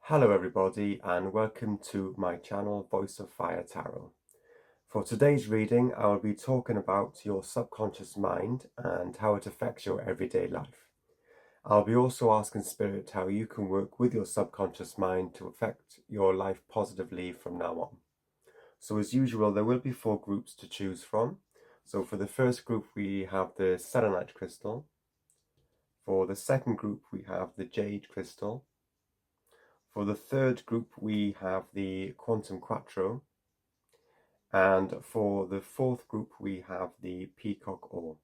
Hello everybody and welcome to my channel Voice of Fire Tarot. For today's reading I will be talking about your subconscious mind and how it affects your everyday life. I'll be also asking Spirit how you can work with your subconscious mind to affect your life positively from now on. So as usual there will be 4 groups to choose from. So for the first group we have the Selenite crystal. For the second group we have the Jade crystal. For the third group we have the Quattro, and for the fourth group we have the Peacock Ore.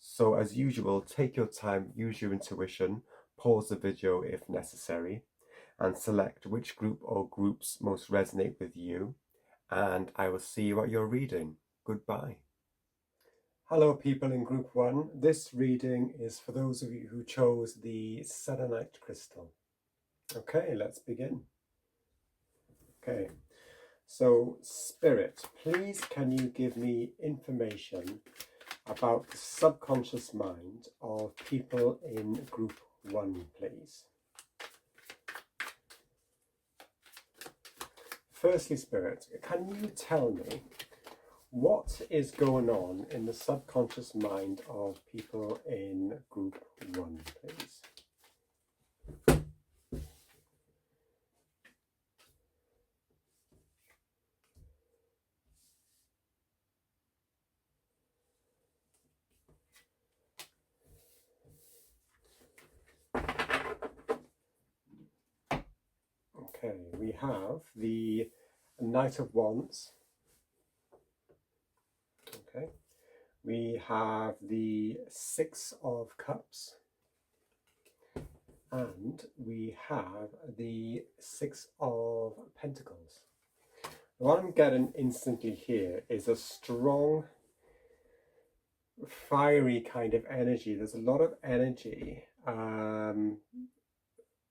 So as usual, take your time, use your intuition, pause the video if necessary, and select which group or groups most resonate with you, and I will see you at your reading. Goodbye. Hello people in group 1, this reading is for those of you who chose the Selenite crystal. Okay, let's begin. Okay, so Spirit, please can you give me information about the subconscious mind of people in group 1, please? Firstly, Spirit, can you tell me what is going on in the subconscious mind of people in group 1, please? Okay, we have the Knight of Wands. Okay, we have the Six of Cups, and we have the Six of Pentacles. What I'm getting instantly here is a strong, fiery kind of energy. There's a lot of energy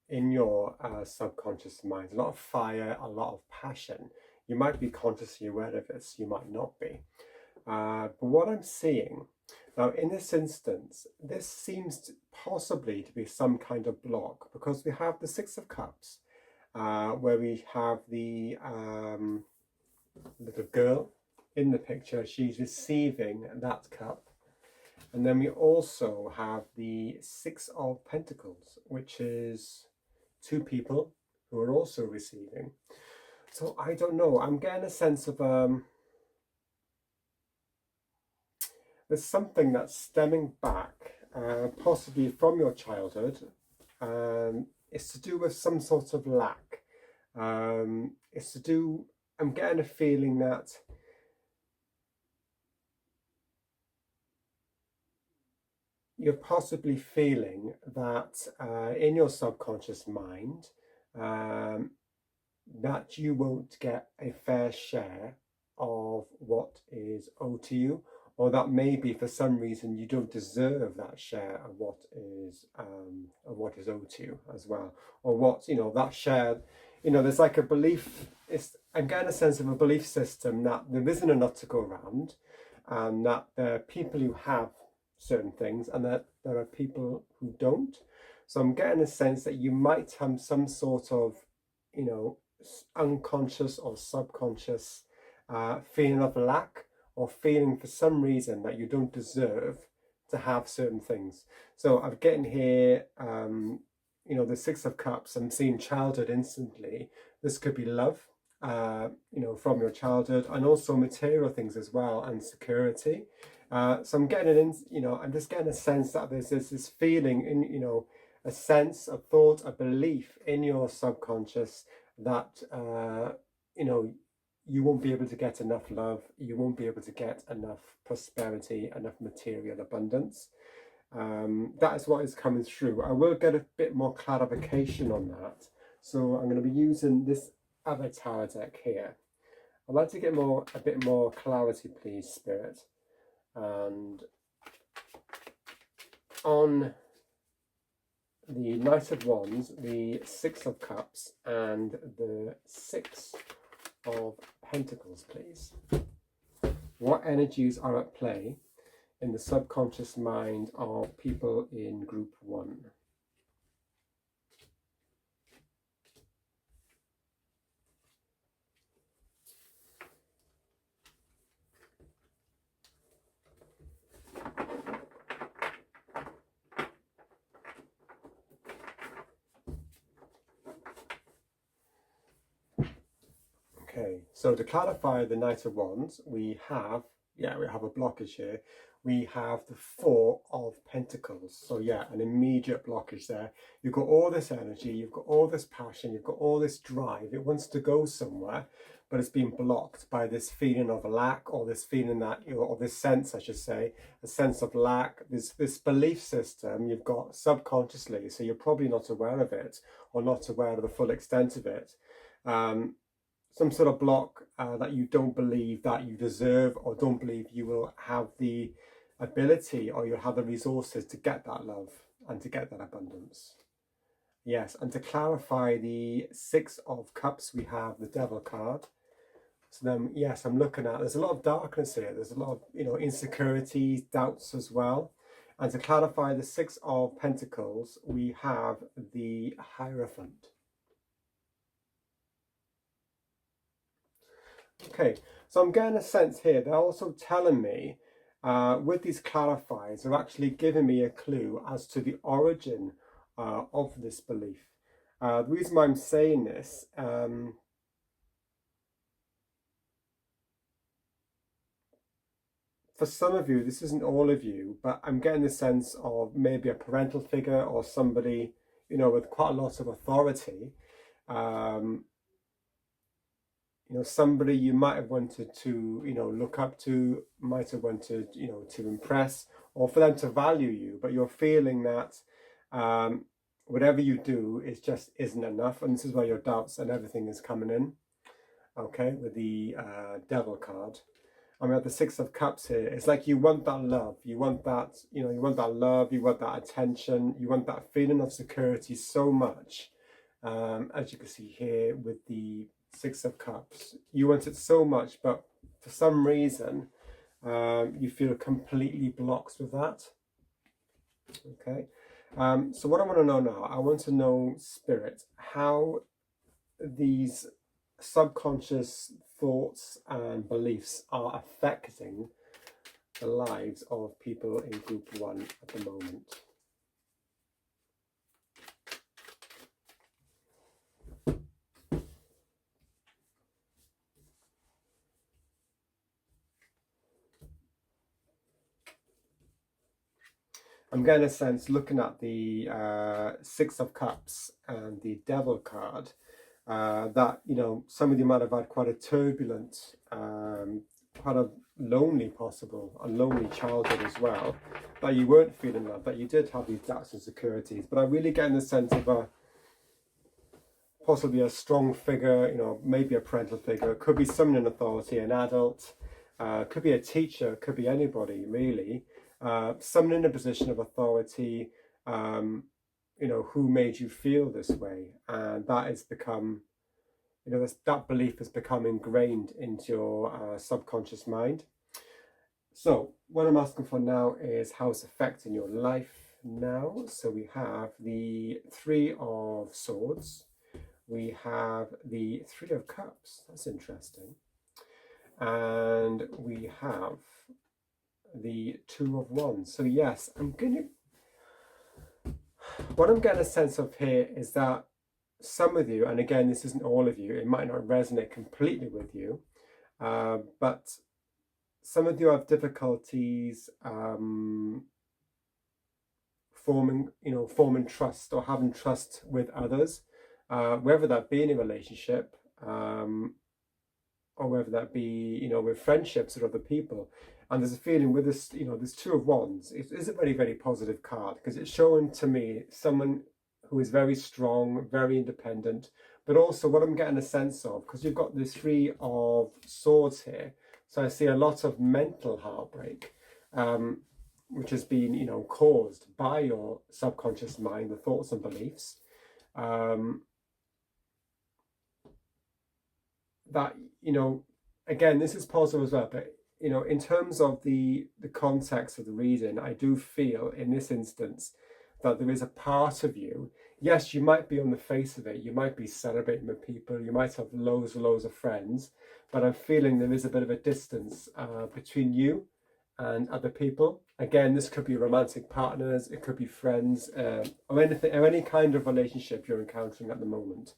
in your subconscious mind, a lot of fire, a lot of passion. You might be consciously aware of this, you might not be. But what I'm seeing now in this instance, this seems possibly to be some kind of block, because we have the Six of Cups, where we have the little girl in the picture. She's receiving that cup. And then we also have the Six of Pentacles, which is 2 people who are also receiving. So I don't know, I'm getting a sense of there's something that's stemming back, possibly from your childhood. It's to do with some sort of lack. It's to do, I'm getting a feeling that you're possibly feeling that in your subconscious mind that you won't get a fair share of what is owed to you, or that maybe for some reason you don't deserve that share of what is owed to you as well, or what, you know, that share, you know, there's like a belief, I'm getting a sense of a belief system that there isn't enough to go around, and that there are people who have certain things and that there are people who don't. So I'm getting a sense that you might have some sort of, you know, unconscious or subconscious feeling of lack, or feeling for some reason that you don't deserve to have certain things. So I'm getting here, you know, the Six of Cups, I'm seeing childhood instantly. This could be love, you know, from your childhood, and also material things as well, and security. So I'm getting you know, I'm just getting a sense that there's this feeling in, you know, a sense, a thought, a belief in your subconscious that, you know, you won't be able to get enough love, you won't be able to get enough prosperity, enough material abundance. That is what is coming through. I will get a bit more clarification on that. So I'm going to be using this other tarot deck here. I'd like to get a bit more clarity, please, Spirit. And on the Knight of Wands, the Six of Cups, and the Six of Pentacles, please. What energies are at play in the subconscious mind of people in group 1? Okay, so to clarify the Knight of Wands, we have a blockage here. We have the Four of Pentacles. So yeah, an immediate blockage there. You've got all this energy, you've got all this passion, you've got all this drive. It wants to go somewhere, but it's been blocked by this feeling of lack, or this feeling that, or this sense, I should say, a sense of lack. This belief system you've got subconsciously, so you're probably not aware of it, or not aware of the full extent of it. Some sort of block that you don't believe that you deserve, or don't believe you will have the ability, or you'll have the resources to get that love and to get that abundance. Yes, and to clarify the Six of Cups, we have the Devil card. So then, yes, I'm looking at, there's a lot of darkness here. There's a lot of, insecurities, doubts as well. And to clarify the Six of Pentacles, we have the Hierophant. Okay, so I'm getting a sense here. They're also telling me, with these clarifiers, they're actually giving me a clue as to the origin of this belief. The reason why I'm saying this, for some of you, this isn't all of you, but I'm getting the sense of maybe a parental figure, or somebody, with quite a lot of authority. Somebody you might have wanted to, look up to, might have wanted, to impress, or for them to value you, but you're feeling that whatever you do just isn't enough, and this is where your doubts and everything is coming in. Okay, with the Devil card. And we have the Six of Cups here. It's like you want that love, you want that, you want that love, you want that attention, you want that feeling of security so much. As you can see here with the Six of Cups, you want it so much, but for some reason you feel completely blocked with that. Okay, so what I want to know now, I want to know, Spirit, how these subconscious thoughts and beliefs are affecting the lives of people in Group 1 at the moment. I'm getting a sense, looking at the Six of Cups and the Devil card, that, some of you might have had quite a turbulent, quite a lonely childhood as well, that you weren't feeling that, that you did have these doubts and insecurities. But I'm really getting the sense of possibly a strong figure, maybe a parental figure. It could be someone in authority, an adult, could be a teacher, could be anybody really. Someone in a position of authority, who made you feel this way, and that has become, that belief has become ingrained into your subconscious mind. So what I'm asking for now is how it's affecting your life now. So we have the Three of Swords, we have the Three of Cups, that's interesting, and we have the Two of Wands. So yes, what I'm getting a sense of here is that some of you, and again, this isn't all of you, it might not resonate completely with you, but some of you have difficulties forming trust, or having trust with others, whether that be in a relationship, or whether that be, with friendships with other people. And there's a feeling with this, this Two of Wands, it is a very, very positive card, because it's showing to me someone who is very strong, very independent, but also what I'm getting a sense of, because you've got the Three of Swords here, so I see a lot of mental heartbreak, which has been, caused by your subconscious mind, the thoughts and beliefs, that, again, this is positive as well, but in terms of the context of the reading, I do feel in this instance that there is a part of you, yes, you might be on the face of it, you might be celebrating with people, you might have loads of friends, but I'm feeling there is a bit of a distance between you and other people. Again, this could be romantic partners, it could be friends, or anything, or any kind of relationship you're encountering at the moment.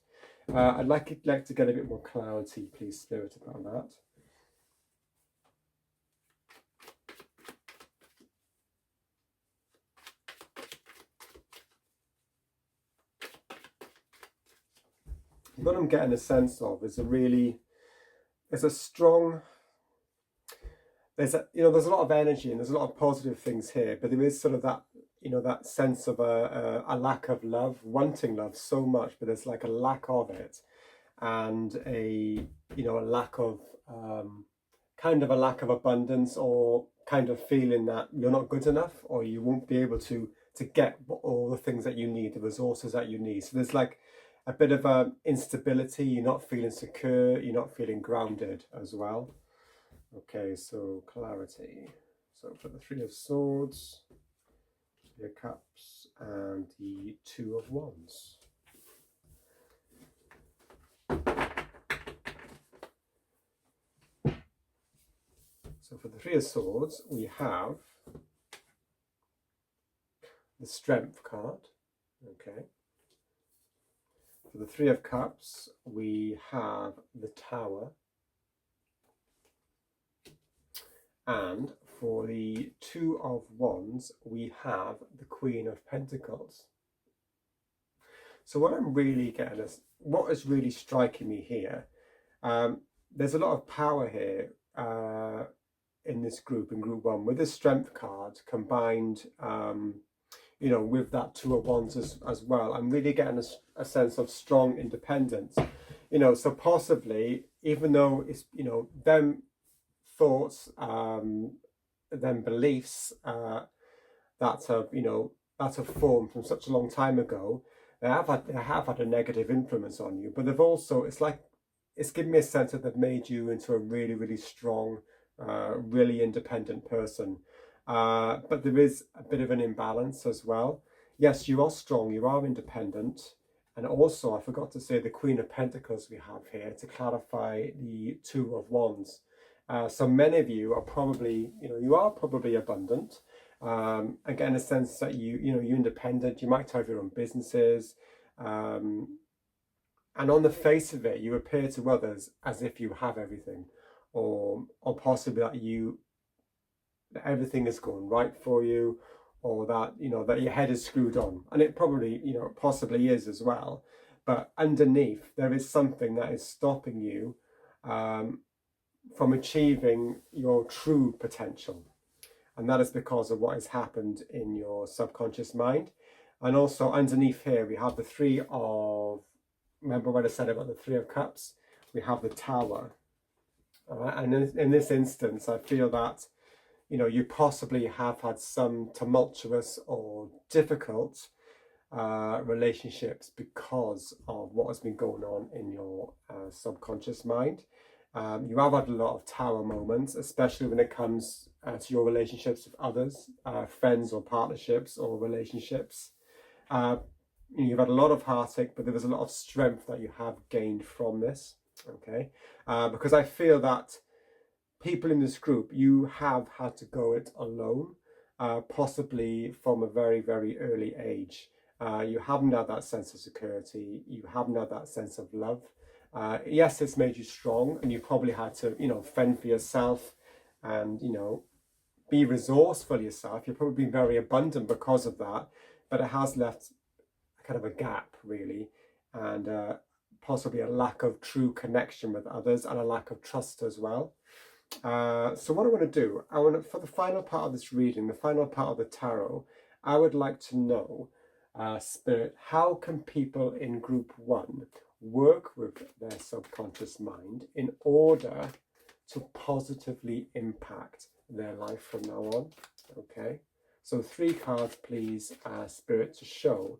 I'd like to get a bit more clarity, please, Spirit, about that. What I'm getting a sense of is there's a lot of energy and there's a lot of positive things here, but there is sort of that, that sense of a lack of love, wanting love so much, but there's like a lack of it, and a lack of kind of a lack of abundance, or kind of feeling that you're not good enough, or you won't be able to get all the things that you need, the resources that you need. So there's like a bit of instability. You're not feeling secure, you're not feeling grounded as well. Okay, so clarity. So for the Three of Swords, Three of Cups, and the Two of Wands. So for the Three of Swords, we have the Strength card. Okay. For the Three of Cups, we have the Tower. And for the Two of Wands, we have the Queen of Pentacles. So what I'm really getting is, what is really striking me here, there's a lot of power here in this group, in group one, with the Strength card combined, with that Two of Wands as well. I'm really getting a sense of strong independence. So possibly, even though it's, them thoughts, then beliefs that have formed from such a long time ago, they have had a negative influence on you, but they've also, it's given me a sense that they've made you into a really, really strong, really independent person. But there is a bit of an imbalance as well. Yes, you are strong, you are independent. And also, I forgot to say the Queen of Pentacles we have here to clarify the Two of Wands. So many of you are probably, abundant. Again, a sense that you're independent. You might have your own businesses, and on the face of it, you appear to others as if you have everything, or possibly that everything is going right for you, or that that your head is screwed on, and it probably possibly is as well. But underneath, there is something that is stopping you from achieving your true potential, and that is because of what has happened in your subconscious mind. And also underneath here we have the remember what I said about the Three of Cups? We have the Tower. All right? And in this instance, I feel that you possibly have had some tumultuous or difficult relationships because of what has been going on in your subconscious mind. You have had a lot of Tower moments, especially when it comes to your relationships with others, friends or partnerships or relationships. You've had a lot of heartache, but there was a lot of strength that you have gained from this. Okay, because I feel that people in this group, you have had to go it alone, possibly from a very, very early age. You haven't had that sense of security. You haven't had that sense of love. Yes, it's made you strong, and you probably had to, fend for yourself, and be resourceful yourself. You've probably been very abundant because of that, but it has left kind of a gap, really, and possibly a lack of true connection with others, and a lack of trust as well. So what I want to do, for the final part of this reading, the final part of the tarot, I would like to know, Spirit, how can people in group one work with their subconscious mind in order to positively impact their life from now on? Okay, so 3 cards, please, Spirit, to show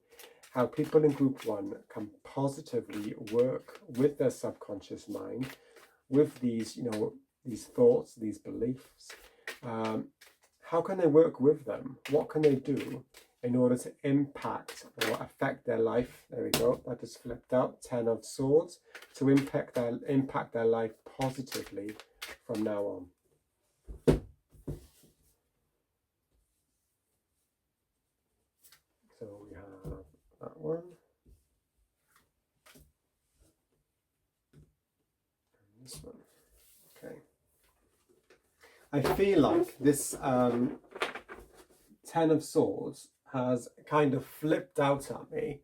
how people in group one can positively work with their subconscious mind, with these, these thoughts, these beliefs. How can they work with them? What can they do in order to impact or affect their life? There we go, that just flipped out, 10 of Swords, to impact their life positively from now on. So we have that one. I feel like this Ten of Swords has kind of flipped out at me,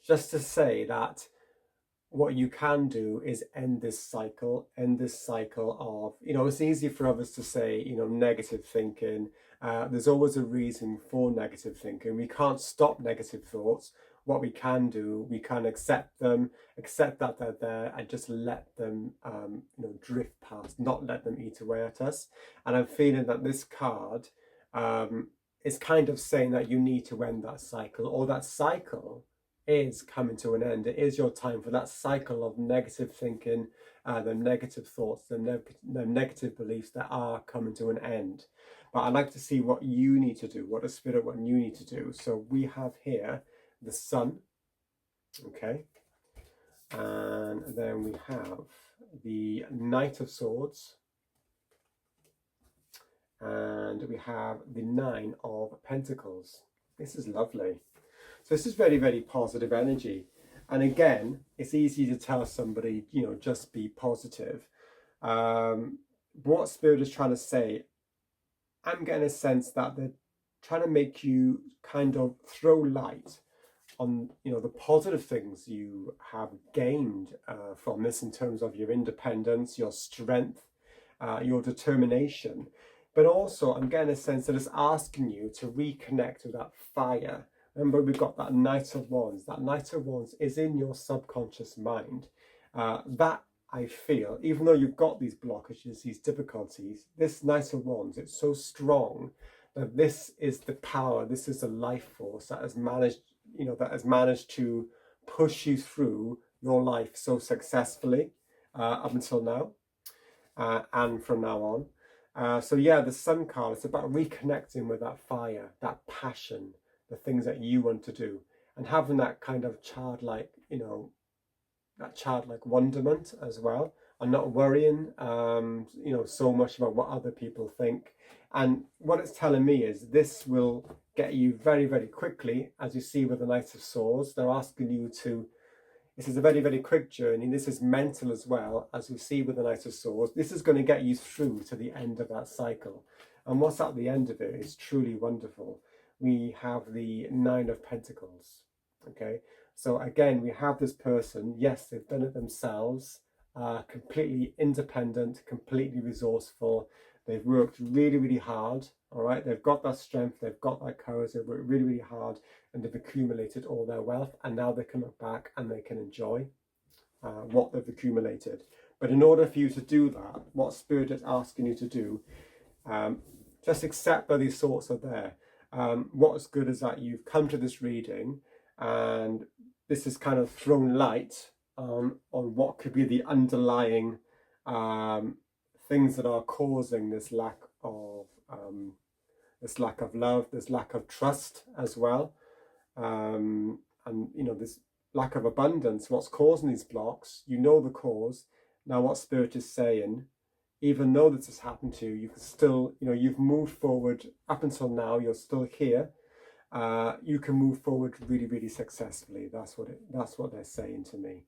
just to say that what you can do is end this cycle of, it's easy for others to say, negative thinking. There's always a reason for negative thinking. We can't stop negative thoughts. What we can do, we can accept them, accept that they're there, and just let them, drift past, not let them eat away at us. And I'm feeling that this card is kind of saying that you need to end that cycle, or that cycle is coming to an end. It is your time for that cycle of negative thinking, the negative thoughts, the negative beliefs that are coming to an end. But I'd like to see what you need to do, what you need to do. So we have here the Sun, okay, and then we have the Knight of Swords, and we have the Nine of Pentacles. This is lovely. So this is very, very positive energy. And again, it's easy to tell somebody, just be positive. What Spirit is trying to say, I'm getting a sense that they're trying to make you kind of throw light on, the positive things you have gained from this, in terms of your independence, your strength, your determination. But also, I'm getting a sense that it's asking you to reconnect with that fire. Remember, we've got that Knight of Wands. That Knight of Wands is in your subconscious mind. That, I feel, even though you've got these blockages, these difficulties, this Knight of Wands, it's so strong that this is the power, this is the life force that has managed, to push you through your life so successfully up until now, and from now on. So yeah, the Sun card, it's about reconnecting with that fire, that passion, the things that you want to do, and having that kind of childlike, that childlike wonderment as well, and not worrying, so much about what other people think. And what it's telling me is this will get you very, very quickly, as you see with the Knight of Swords. They're asking you to, this is a very, very quick journey. This is mental as well, as we see with the Knight of Swords. This is going to get you through to the end of that cycle. And what's at the end of it is truly wonderful. We have the Nine of Pentacles, okay? So again, we have this person, yes, they've done it themselves, completely independent, completely resourceful. They've worked really, really hard, all right? They've got that strength, they've got that courage, they've worked really, really hard, and they've accumulated all their wealth, and now they can look back and they can enjoy what they've accumulated. But in order for you to do that, what Spirit is asking you to do, just accept that these thoughts are there. What's good is that you've come to this reading, and this has kind of thrown light on what could be the underlying things that are causing this lack of love, this lack of trust as well, and this lack of abundance. What's causing these blocks? You know the cause. Now, what Spirit is saying, even though this has happened to you, you can still, you've moved forward up until now. You're still here. You can move forward really, really successfully. That's what they're saying to me.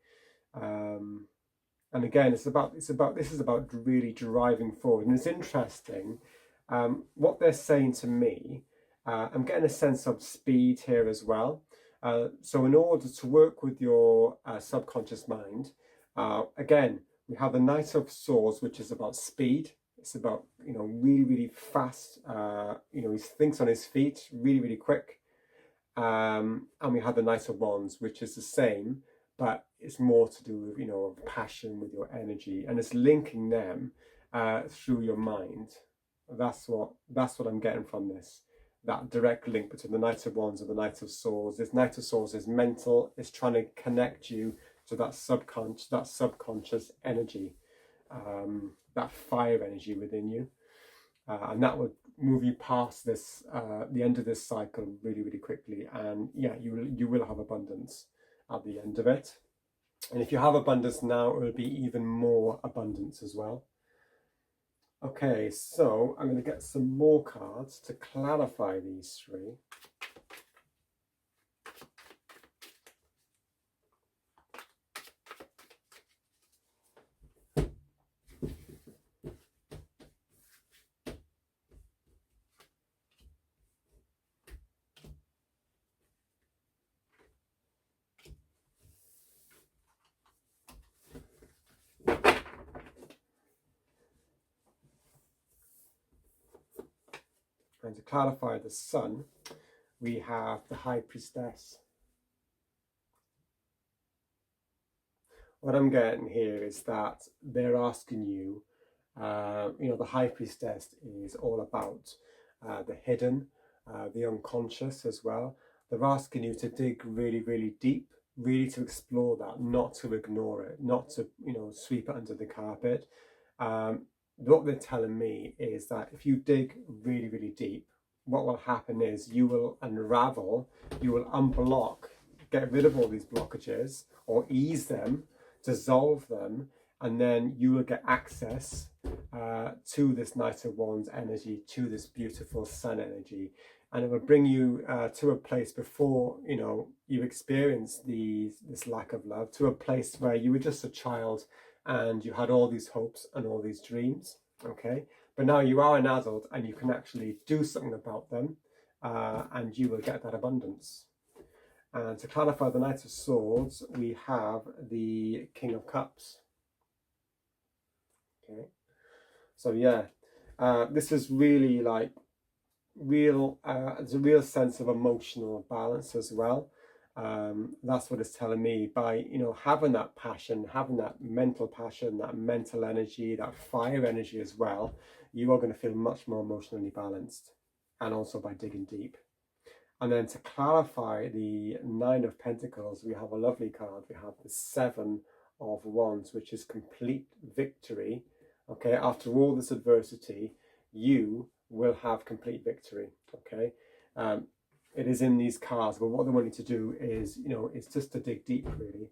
And again, this is about really driving forward. And it's interesting, what they're saying to me. I'm getting a sense of speed here as well. So in order to work with your subconscious mind, again, we have the Knight of Swords, which is about speed. It's about, really, really fast. He thinks on his feet, really, really quick. And we have the Knight of Wands, which is the same, but it's more to do with, passion, with your energy, and it's linking them through your mind. That's what I'm getting from this. That direct link between the Knight of Wands and the Knight of Swords. This Knight of Swords is mental. It's trying to connect you to that subconscious energy, that fire energy within you, and that would move you past this, the end of this cycle really, really quickly. And yeah, you will have abundance at the end of it. And if you have abundance now, it will be even more abundance as well. Okay, so I'm going to get some more cards to clarify these three. And to clarify the sun, we have the High Priestess. What I'm getting here is that they're asking you, the High Priestess is all about the hidden, the unconscious as well. They're asking you to dig really, really deep, really to explore that, not to ignore it, not to, sweep it under the carpet. What they're telling me is that if you dig really, really deep, what will happen is you will unravel, you will unblock, get rid of all these blockages or ease them, dissolve them, and then you will get access to this Knight of Wands energy, to this beautiful sun energy, and it will bring you to a place before you experience this lack of love, to a place where you were just a child and you had all these hopes and all these dreams, okay? But now you are an adult and you can actually do something about them, and you will get that abundance. And to clarify the Knight of Swords, we have the King of Cups. Okay, so yeah, this is really like there's a real sense of emotional balance as well. That's what it's telling me. By having that passion, having that mental passion, that mental energy, that fire energy as well, you are going to feel much more emotionally balanced, and also by digging deep. And then to clarify the Nine of Pentacles, we have a lovely card. We have the Seven of Wands, which is complete victory. Okay, after all this adversity, you will have complete victory. Okay, it is in these cards, but what they want you to do is, it's just to dig deep, really,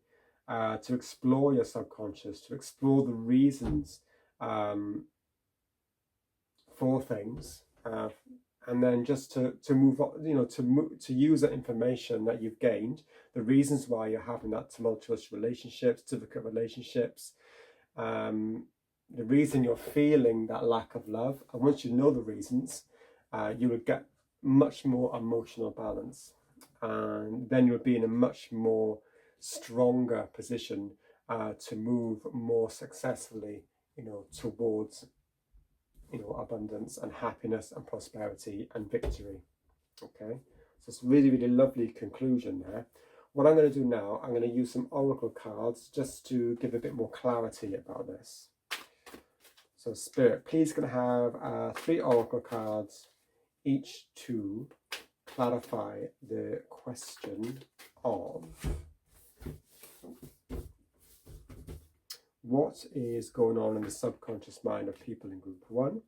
to explore your subconscious, to explore the reasons for things. And then just to move on, to use that information that you've gained, the reasons why you're having that tumultuous relationships, difficult relationships, the reason you're feeling that lack of love. And once you know the reasons, you would get much more emotional balance, and then you'll be in a much more stronger position to move more successfully, towards abundance and happiness and prosperity and victory. Okay, so it's really, really lovely conclusion there. What I'm going to do now, I'm going to use some oracle cards just to give a bit more clarity about this. So Spirit, please can I have 3 oracle cards, each to clarify the question of what is going on in the subconscious mind of people in group 1,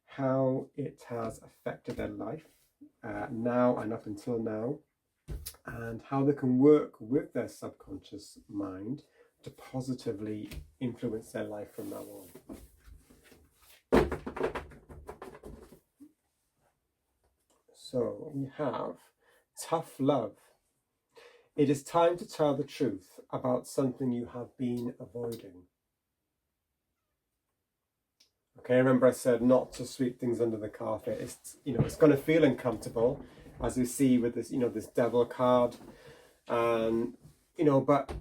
how it has affected their life now and up until now, and how they can work with their subconscious mind to positively influence their life from now on. So we have tough love. It is time to tell the truth about something you have been avoiding. Okay, remember I said not to sweep things under the carpet. It's going to feel uncomfortable, as we see with this, this Devil card, and but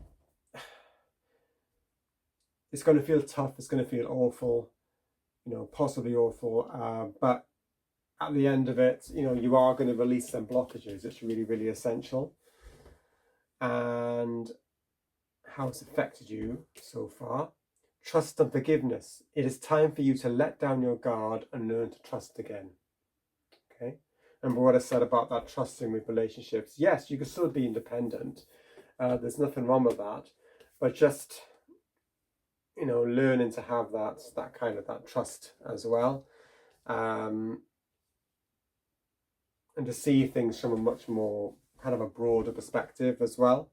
it's going to feel tough. It's going to feel awful, possibly awful. But at the end of it, you are going to release some blockages. It's really, really essential. And how it's affected you so far. Trust and forgiveness. It is time for you to let down your guard and learn to trust again. Okay? Remember what I said about that trusting with relationships. Yes, you can still be independent. There's nothing wrong with that. But just, learning to have that kind of that trust as well. And to see things from a much more kind of a broader perspective as well.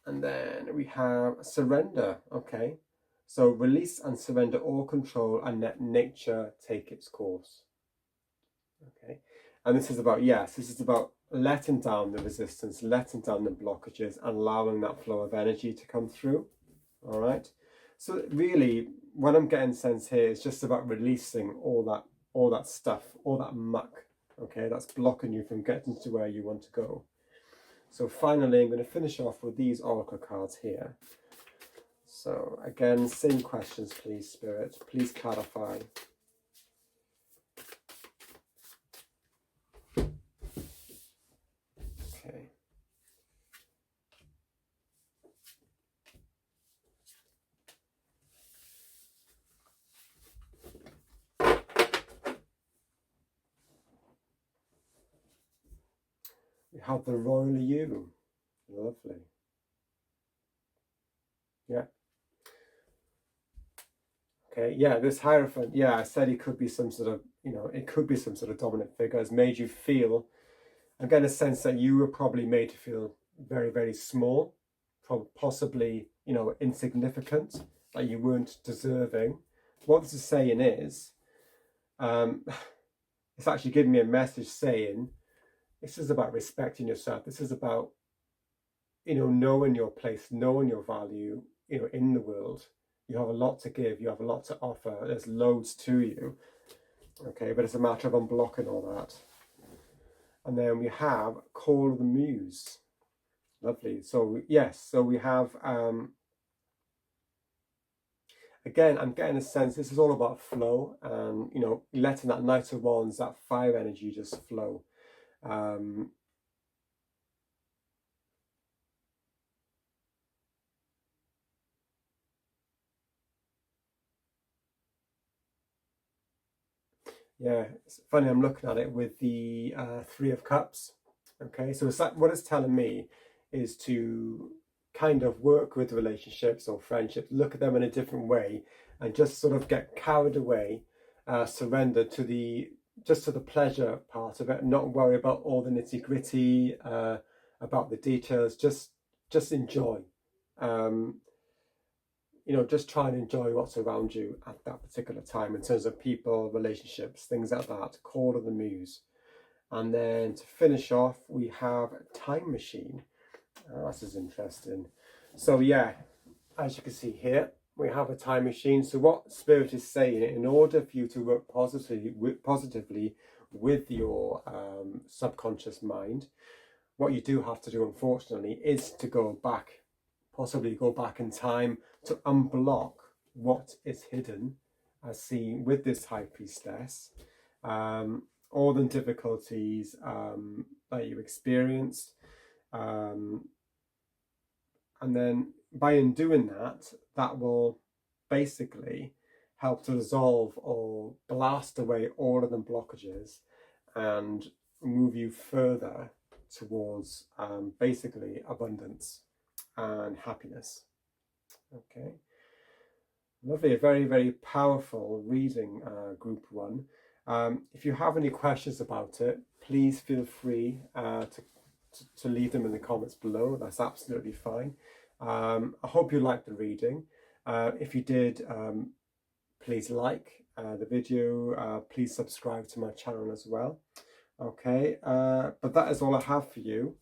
And then we have surrender. Okay, so release and surrender all control and let nature take its course. Okay, and this is about, this is about letting down the resistance, letting down the blockages, and allowing that flow of energy to come through. All right, so really what I'm getting sense here is just about releasing all that stuff, all that muck, okay, that's blocking you from getting to where you want to go. So finally, I'm going to finish off with these oracle cards here. So again, same questions, please, Spirit. Please clarify. have the royal you. Lovely. Yeah. Okay, yeah, this Hierophant, yeah, I said it could be some sort of, it could be some sort of dominant figure. It's made you feel, I'm getting a sense that you were probably made to feel very, very small, possibly, insignificant, like you weren't deserving. What this is saying is, it's actually giving me a message saying, this is about respecting yourself. This is about, knowing your place, knowing your value, in the world. You have a lot to give. You have a lot to offer. There's loads to you. Okay, but it's a matter of unblocking all that. And then we have Call of the Muse. Lovely. So yes, so we have, again, I'm getting a sense this is all about flow and, letting that Knight of Wands, that fire energy just flow. Yeah, it's funny, I'm looking at it with the Three of Cups. Okay, so it's like, what it's telling me is to kind of work with relationships or friendships, look at them in a different way, and just sort of get carried away, surrender to the pleasure part of it, and not worry about all the nitty gritty, about the details. Just enjoy. Just try and enjoy what's around you at that particular time in terms of people, relationships, things like that. Call of the Muse. And then to finish off, we have Time Machine. Oh, this is interesting. So yeah, as you can see here, we have a time machine. So what Spirit is saying, in order for you to work positively with your subconscious mind, what you do have to do, unfortunately, is to go back, possibly go back in time to unblock what is hidden, as seen with this High Priestess. All the difficulties that you experienced. And then by in doing that, that will basically help to resolve or blast away all of the blockages and move you further towards basically abundance and happiness. Okay. Lovely, a very, very powerful reading, group one. If you have any questions about it, please feel free to leave them in the comments below. That's absolutely fine. I hope you liked the reading. If you did, please like the video. Please subscribe to my channel as well. Okay, but that is all I have for you,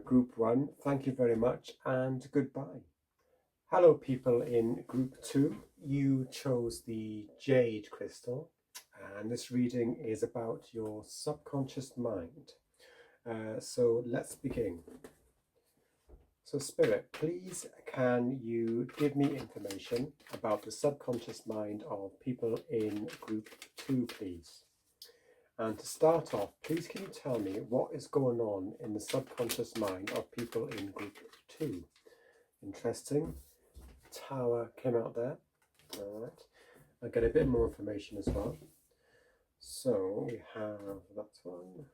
group one. Thank you very much and goodbye. Hello people in group 2, you chose the Jade crystal, and this reading is about your subconscious mind. So let's begin. So Spirit, please can you give me information about the subconscious mind of people in group 2, please? And to start off, please can you tell me what is going on in the subconscious mind of people in group 2? Interesting. Tower came out there. All right, I'll get a bit more information as well. So we have that one.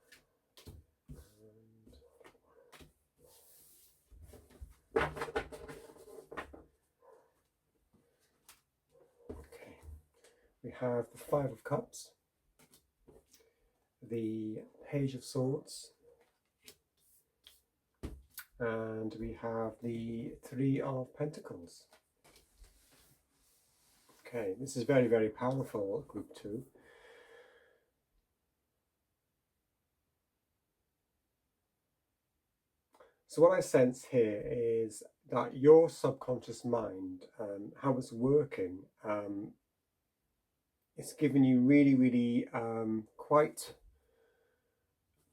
Okay, we have the Five of Cups, the Page of Swords, and we have the Three of Pentacles. Okay, this is very, very powerful, group 2. So what I sense here is that your subconscious mind, how it's working, it's giving you really, really quite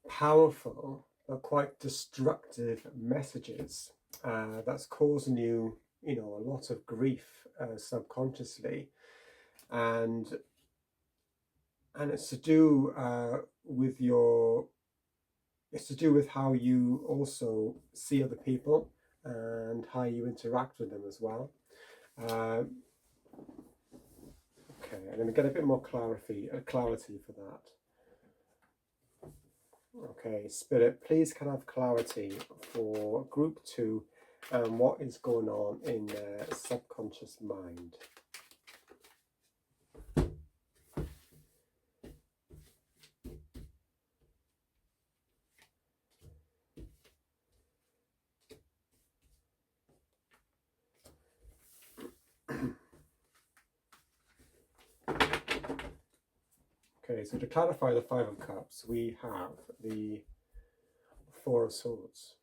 powerful but quite destructive messages that's causing you, a lot of grief subconsciously, and it's to do with how you also see other people and how you interact with them as well. Okay, I'm going to get a bit more clarity for that. Okay, Spirit, please can I have clarity for group 2 and what is going on in their subconscious mind? Okay, so to clarify the Five of Cups, we have the Four of Swords.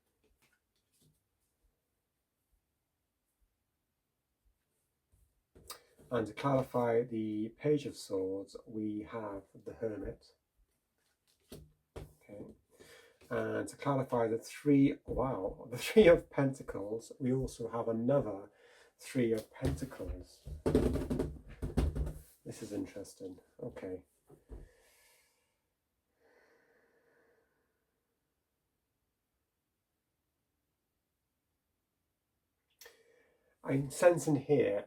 And to clarify the Page of Swords, we have the Hermit. Okay. And to clarify the Three of Pentacles, we also have another Three of Pentacles. This is interesting. Okay. I'm sensing here,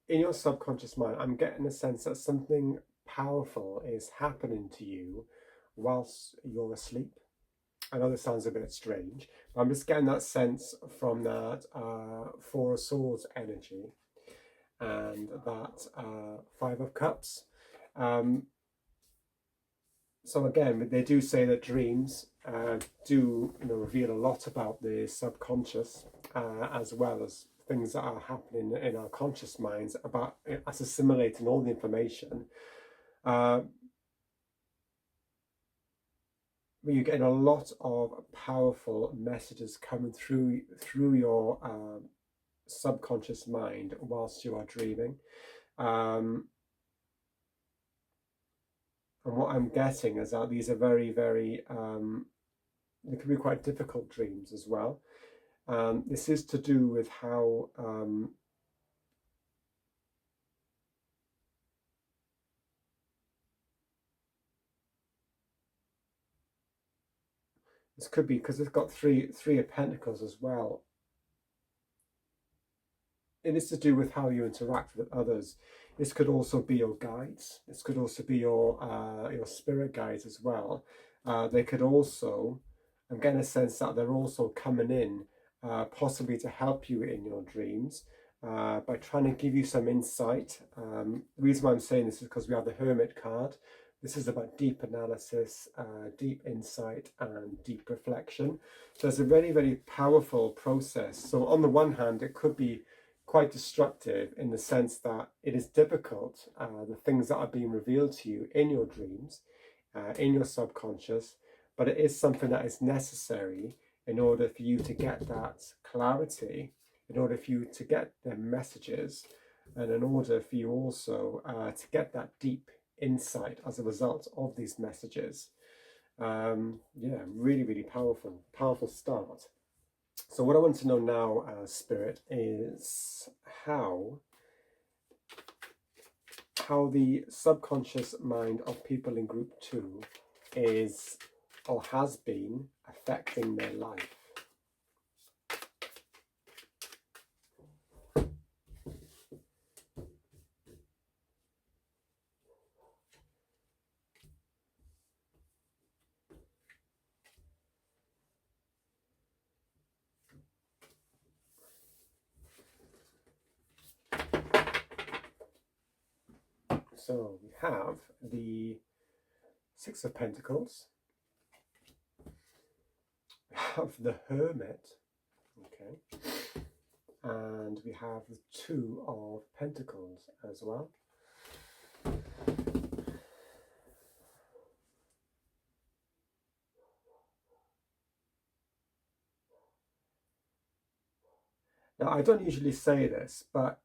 in your subconscious mind, I'm getting a sense that something powerful is happening to you whilst you're asleep. I know this sounds a bit strange, but I'm just getting that sense from that Four of Swords energy and that Five of Cups. So again, they do say that dreams do reveal a lot about the subconscious, as well as things that are happening in our conscious minds about us assimilating all the information. But you're getting a lot of powerful messages coming through your subconscious mind whilst you are dreaming. And what I'm getting is that these are very, very, they can be quite difficult dreams as well. This is to do with how this could be because it's got three of Pentacles as well. It is to do with how you interact with others. This could also be your guides. This could also be your spirit guides as well. They could also, I'm getting a sense that they're also coming in, possibly to help you in your dreams by trying to give you some insight. The reason why I'm saying this is because we have the Hermit card. This is about deep analysis, deep insight, and deep reflection. So it's a very, very powerful process. So on the one hand, it could be quite destructive in the sense that it is difficult, the things that are being revealed to you in your dreams, in your subconscious, but it is something that is necessary in order for you to get that clarity, in order for you to get the messages, and in order for you also to get that deep insight as a result of these messages. Yeah, really, really powerful start. So what I want to know now, Spirit, is how the subconscious mind of people in group 2 is or has been affecting their life. So we have the Six of Pentacles, we have the Hermit, okay, and we have the Two of Pentacles as well. Now, I don't usually say this, but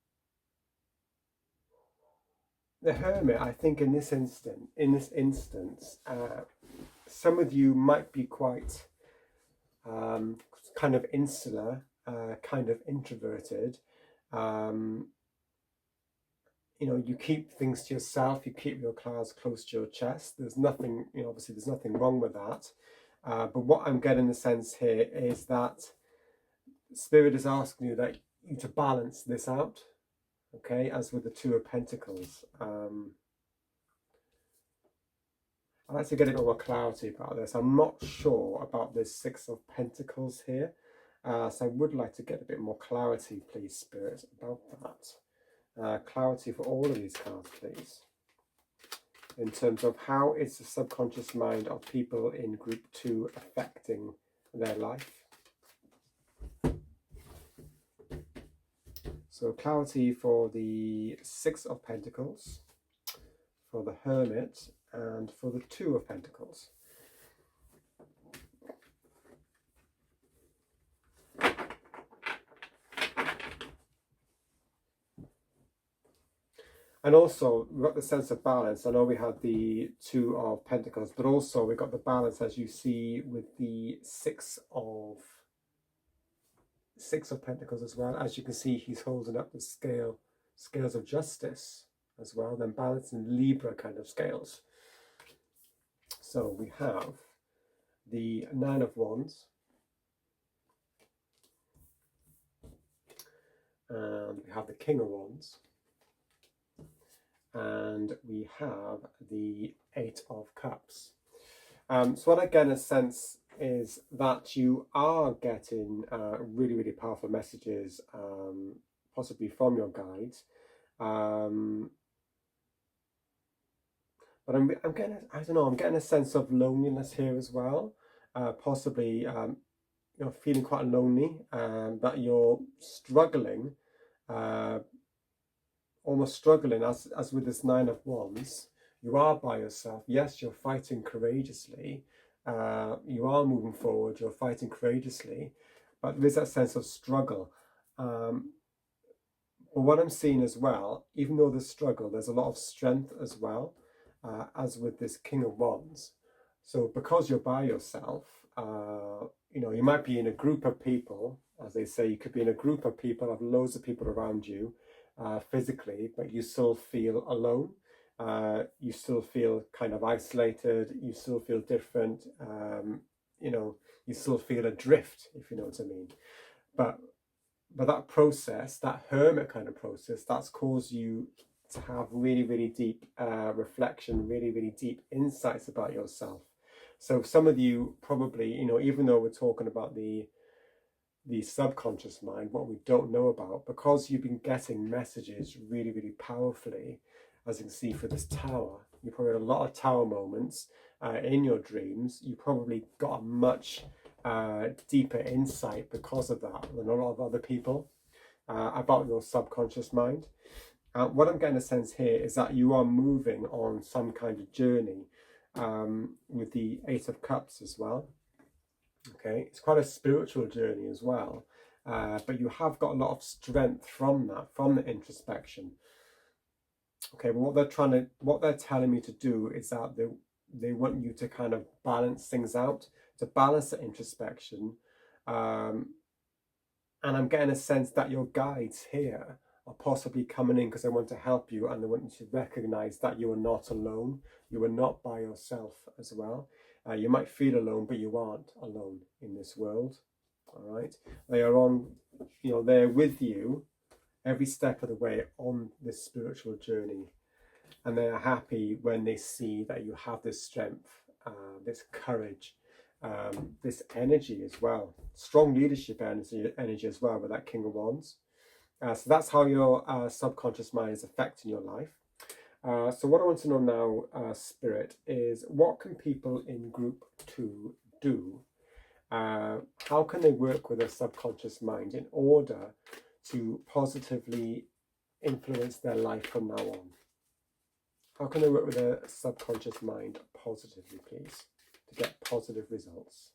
the Hermit, I think in this instance, some of you might be quite kind of insular, kind of introverted. You keep things to yourself. You keep your cards close to your chest. There's nothing, obviously, there's nothing wrong with that. But what I'm getting the sense here is that Spirit is asking you to balance this out. Okay, as with the Two of Pentacles. I'd like to get a bit more clarity about this. I'm not sure about this Six of Pentacles here. So I would like to get a bit more clarity, please, Spirit, about that. Clarity for all of these cards, please. In terms of how is the subconscious mind of people in group 2 affecting their life. So clarity for the Six of Pentacles, for the Hermit, and for the Two of Pentacles. And also, we've got the sense of balance. I know we had the Two of Pentacles, but also we've got the balance, as you see, with the Six of Pentacles as well. As you can see, he's holding up the scales of justice as well, then balance in Libra kind of scales. So we have the Nine of Wands, and we have the King of Wands, and we have the Eight of Cups. So what I get a sense is that you are getting really, really powerful messages, possibly from your guides. But I'm getting, I don't know, I'm getting a sense of loneliness here as well. Possibly, you're feeling quite lonely, that you're struggling, almost struggling, as with this Nine of Wands. You are by yourself. Yes, you're fighting courageously. You are moving forward. You're fighting courageously, but there is that sense of struggle. But what I'm seeing as well, even though there's struggle, there's a lot of strength as well, as with this King of Wands. So because you're by yourself, you know, you might be in a group of people, as they say, you could be in a group of people, have loads of people around you, physically, but you still feel alone. You still feel kind of isolated. You still feel different. You know, you still feel adrift, if you know what I mean. But that process, that hermit kind of process, that's caused you to have really, really deep reflection, really, really deep insights about yourself. So some of you probably, you know, even though we're talking about the subconscious mind, what we don't know about, because you've been getting messages really, really powerfully, as you can see for this tower, you probably had a lot of tower moments in your dreams. You probably got a much deeper insight because of that than a lot of other people about your subconscious mind. What I'm getting a sense here is that you are moving on some kind of journey with the Eight of Cups as well. Okay, it's quite a spiritual journey as well, but you have got a lot of strength from that, from the introspection. Okay, but what they're telling me to do is that they want you to kind of balance things out, to balance the introspection, and I'm getting a sense that your guides here are possibly coming in because they want to help you, and they want you to recognize that you are not alone, you are not by yourself as well. You might feel alone, but you aren't alone in this world. All right, they are on, you know, they're with you every step of the way on this spiritual journey, and they are happy when they see that you have this strength, this courage, this energy as well, strong leadership energy as well with that King of Wands. So that's how your subconscious mind is affecting your life. So what I want to know now, Spirit, is what can people in group 2 do? How can they work with their subconscious mind in order to positively influence their life from now on? How can they work with their subconscious mind positively, please, to get positive results?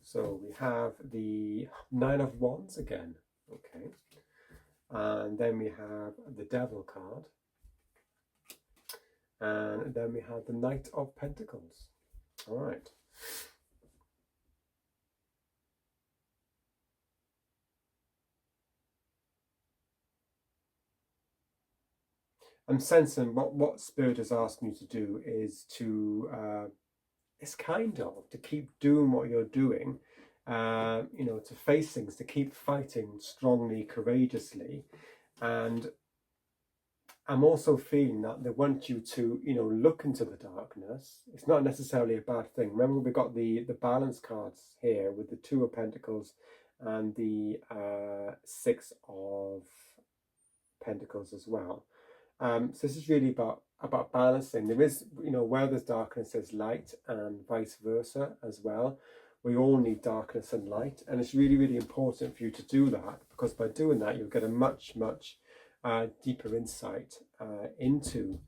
So we have the Nine of Wands again, okay, and then we have the Devil card, and then we have the Knight of Pentacles. All right. I'm sensing what Spirit is asking you to do is to it's kind of to keep doing what you're doing, you know, to face things, to keep fighting strongly, courageously. And I'm also feeling that they want you to, you know, look into the darkness. It's not necessarily a bad thing. Remember, we got the balance cards here with the Two of Pentacles and the Six of Pentacles as well. So this is really about balancing. There is, you know, where there's darkness, there's light, and vice versa as well. We all need darkness and light, and it's really, really important for you to do that, because by doing that, you'll get a much deeper insight into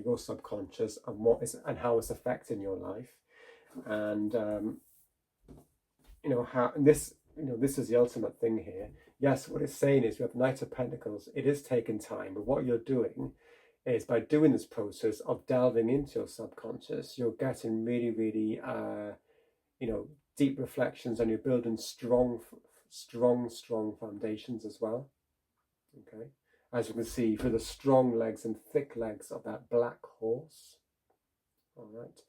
your subconscious and what is and how it's affecting your life, and you know how this. You know, this is the ultimate thing here. Yes, what it's saying is we have Knight of Pentacles. It is taking time, but what you're doing is by doing this process of delving into your subconscious, you're getting really, you know, deep reflections, and you're building strong foundations as well. Okay, as you can see, for the strong legs and thick legs of that black horse. All right,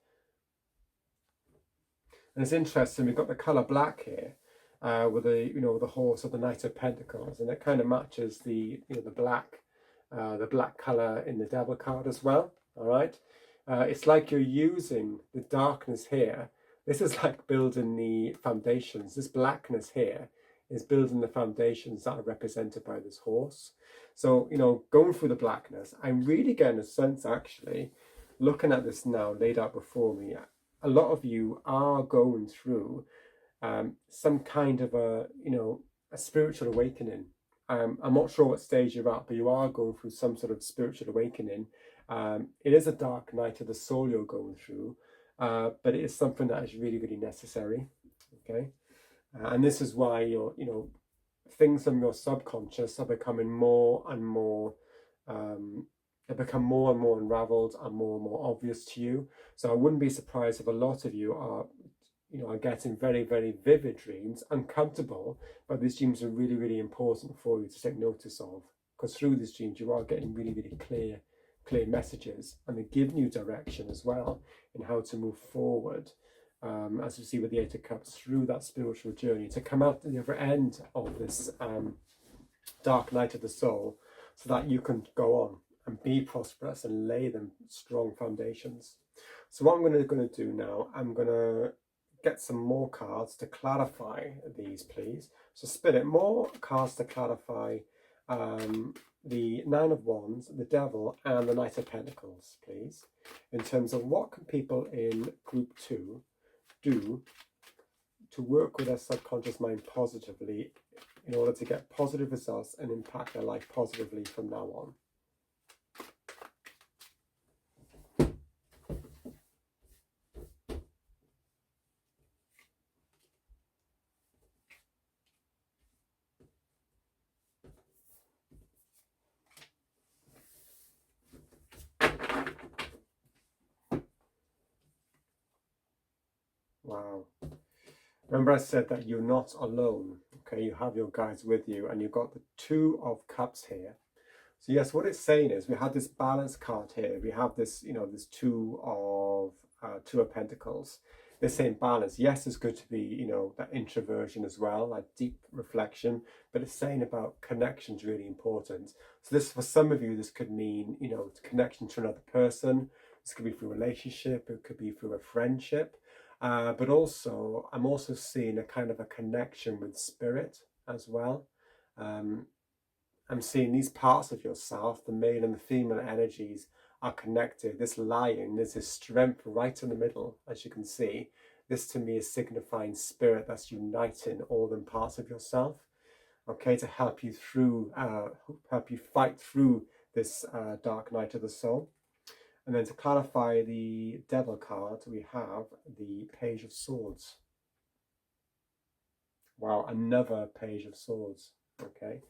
and it's interesting. We've got the color black here. With the horse of the Knight of Pentacles, and it kind of matches the the black color in the Devil card as well. All right, it's like you're using the darkness here. This is like building the foundations. This blackness here is building the foundations that are represented by this horse. So, you know, going through the blackness, I'm really getting a sense, actually, looking at this now laid out before me. A lot of you are going through some kind of a spiritual awakening. I'm not sure what stage you're at, but you are going through some sort of spiritual awakening. It is a dark night of the soul you're going through, but it is something that is really necessary. Okay, and this is why things from your subconscious are becoming more and more. They become more and more unraveled and more obvious to you. So I wouldn't be surprised if a lot of you are getting very vivid dreams, uncomfortable, but these dreams are really important for you to take notice of, because through these dreams you are getting really clear messages, and they're giving you direction as well in how to move forward, as you see with the Eight of Cups, through that spiritual journey to come out the other end of this dark night of the soul, so that you can go on and be prosperous and lay them strong foundations. So what I'm going to do now, I'm going to get some more cards to clarify these, please. So Spirit, more cards to clarify the Nine of Wands, the Devil, and the Knight of Pentacles, please, in terms of what can people in Group 2 do to work with their subconscious mind positively in order to get positive results and impact their life positively from now on. Wow. Remember I said that you're not alone, okay? You have your guides with you, and you've got the Two of Cups here. So yes, what it's saying is we have this balance card here. We have this, this Two of Pentacles. They're saying balance. Yes, it's good to be, that introversion as well, like deep reflection, but it's saying about connection is really important. So this, for some of you, this could mean, connection to another person. This could be through a relationship. It could be through a friendship. But also, I'm also seeing a kind of a connection with spirit as well. I'm seeing these parts of yourself, the male and the female energies, are connected. This lion, there's this strength right in the middle, as you can see. This to me is signifying spirit that's uniting all them parts of yourself, okay, to help you through, help you fight through this dark night of the soul. And then to clarify the Devil card, we have the Page of Swords. Wow, another Page of Swords, okay.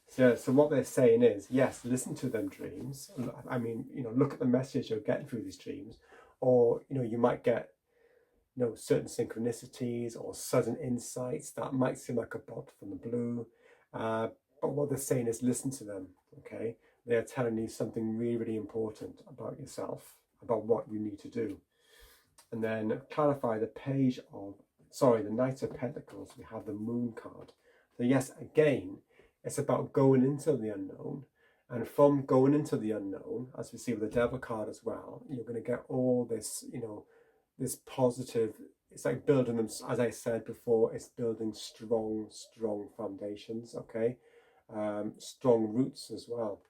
So what they're saying is, yes, listen to them dreams. I mean, look at the message you're getting through these dreams, or, you might get, certain synchronicities or sudden insights that might seem like a bolt from the blue. But what they're saying is listen to them, okay? they are telling you something really, really important about yourself, about what you need to do. And then clarify the the Knight of Pentacles, we have the Moon card. So yes, again, it's about going into the unknown. And from going into the unknown, as we see with the Devil card as well, you're going to get all this, this positive, it's like building them, as I said before, it's building strong, strong foundations, okay? Strong roots as well.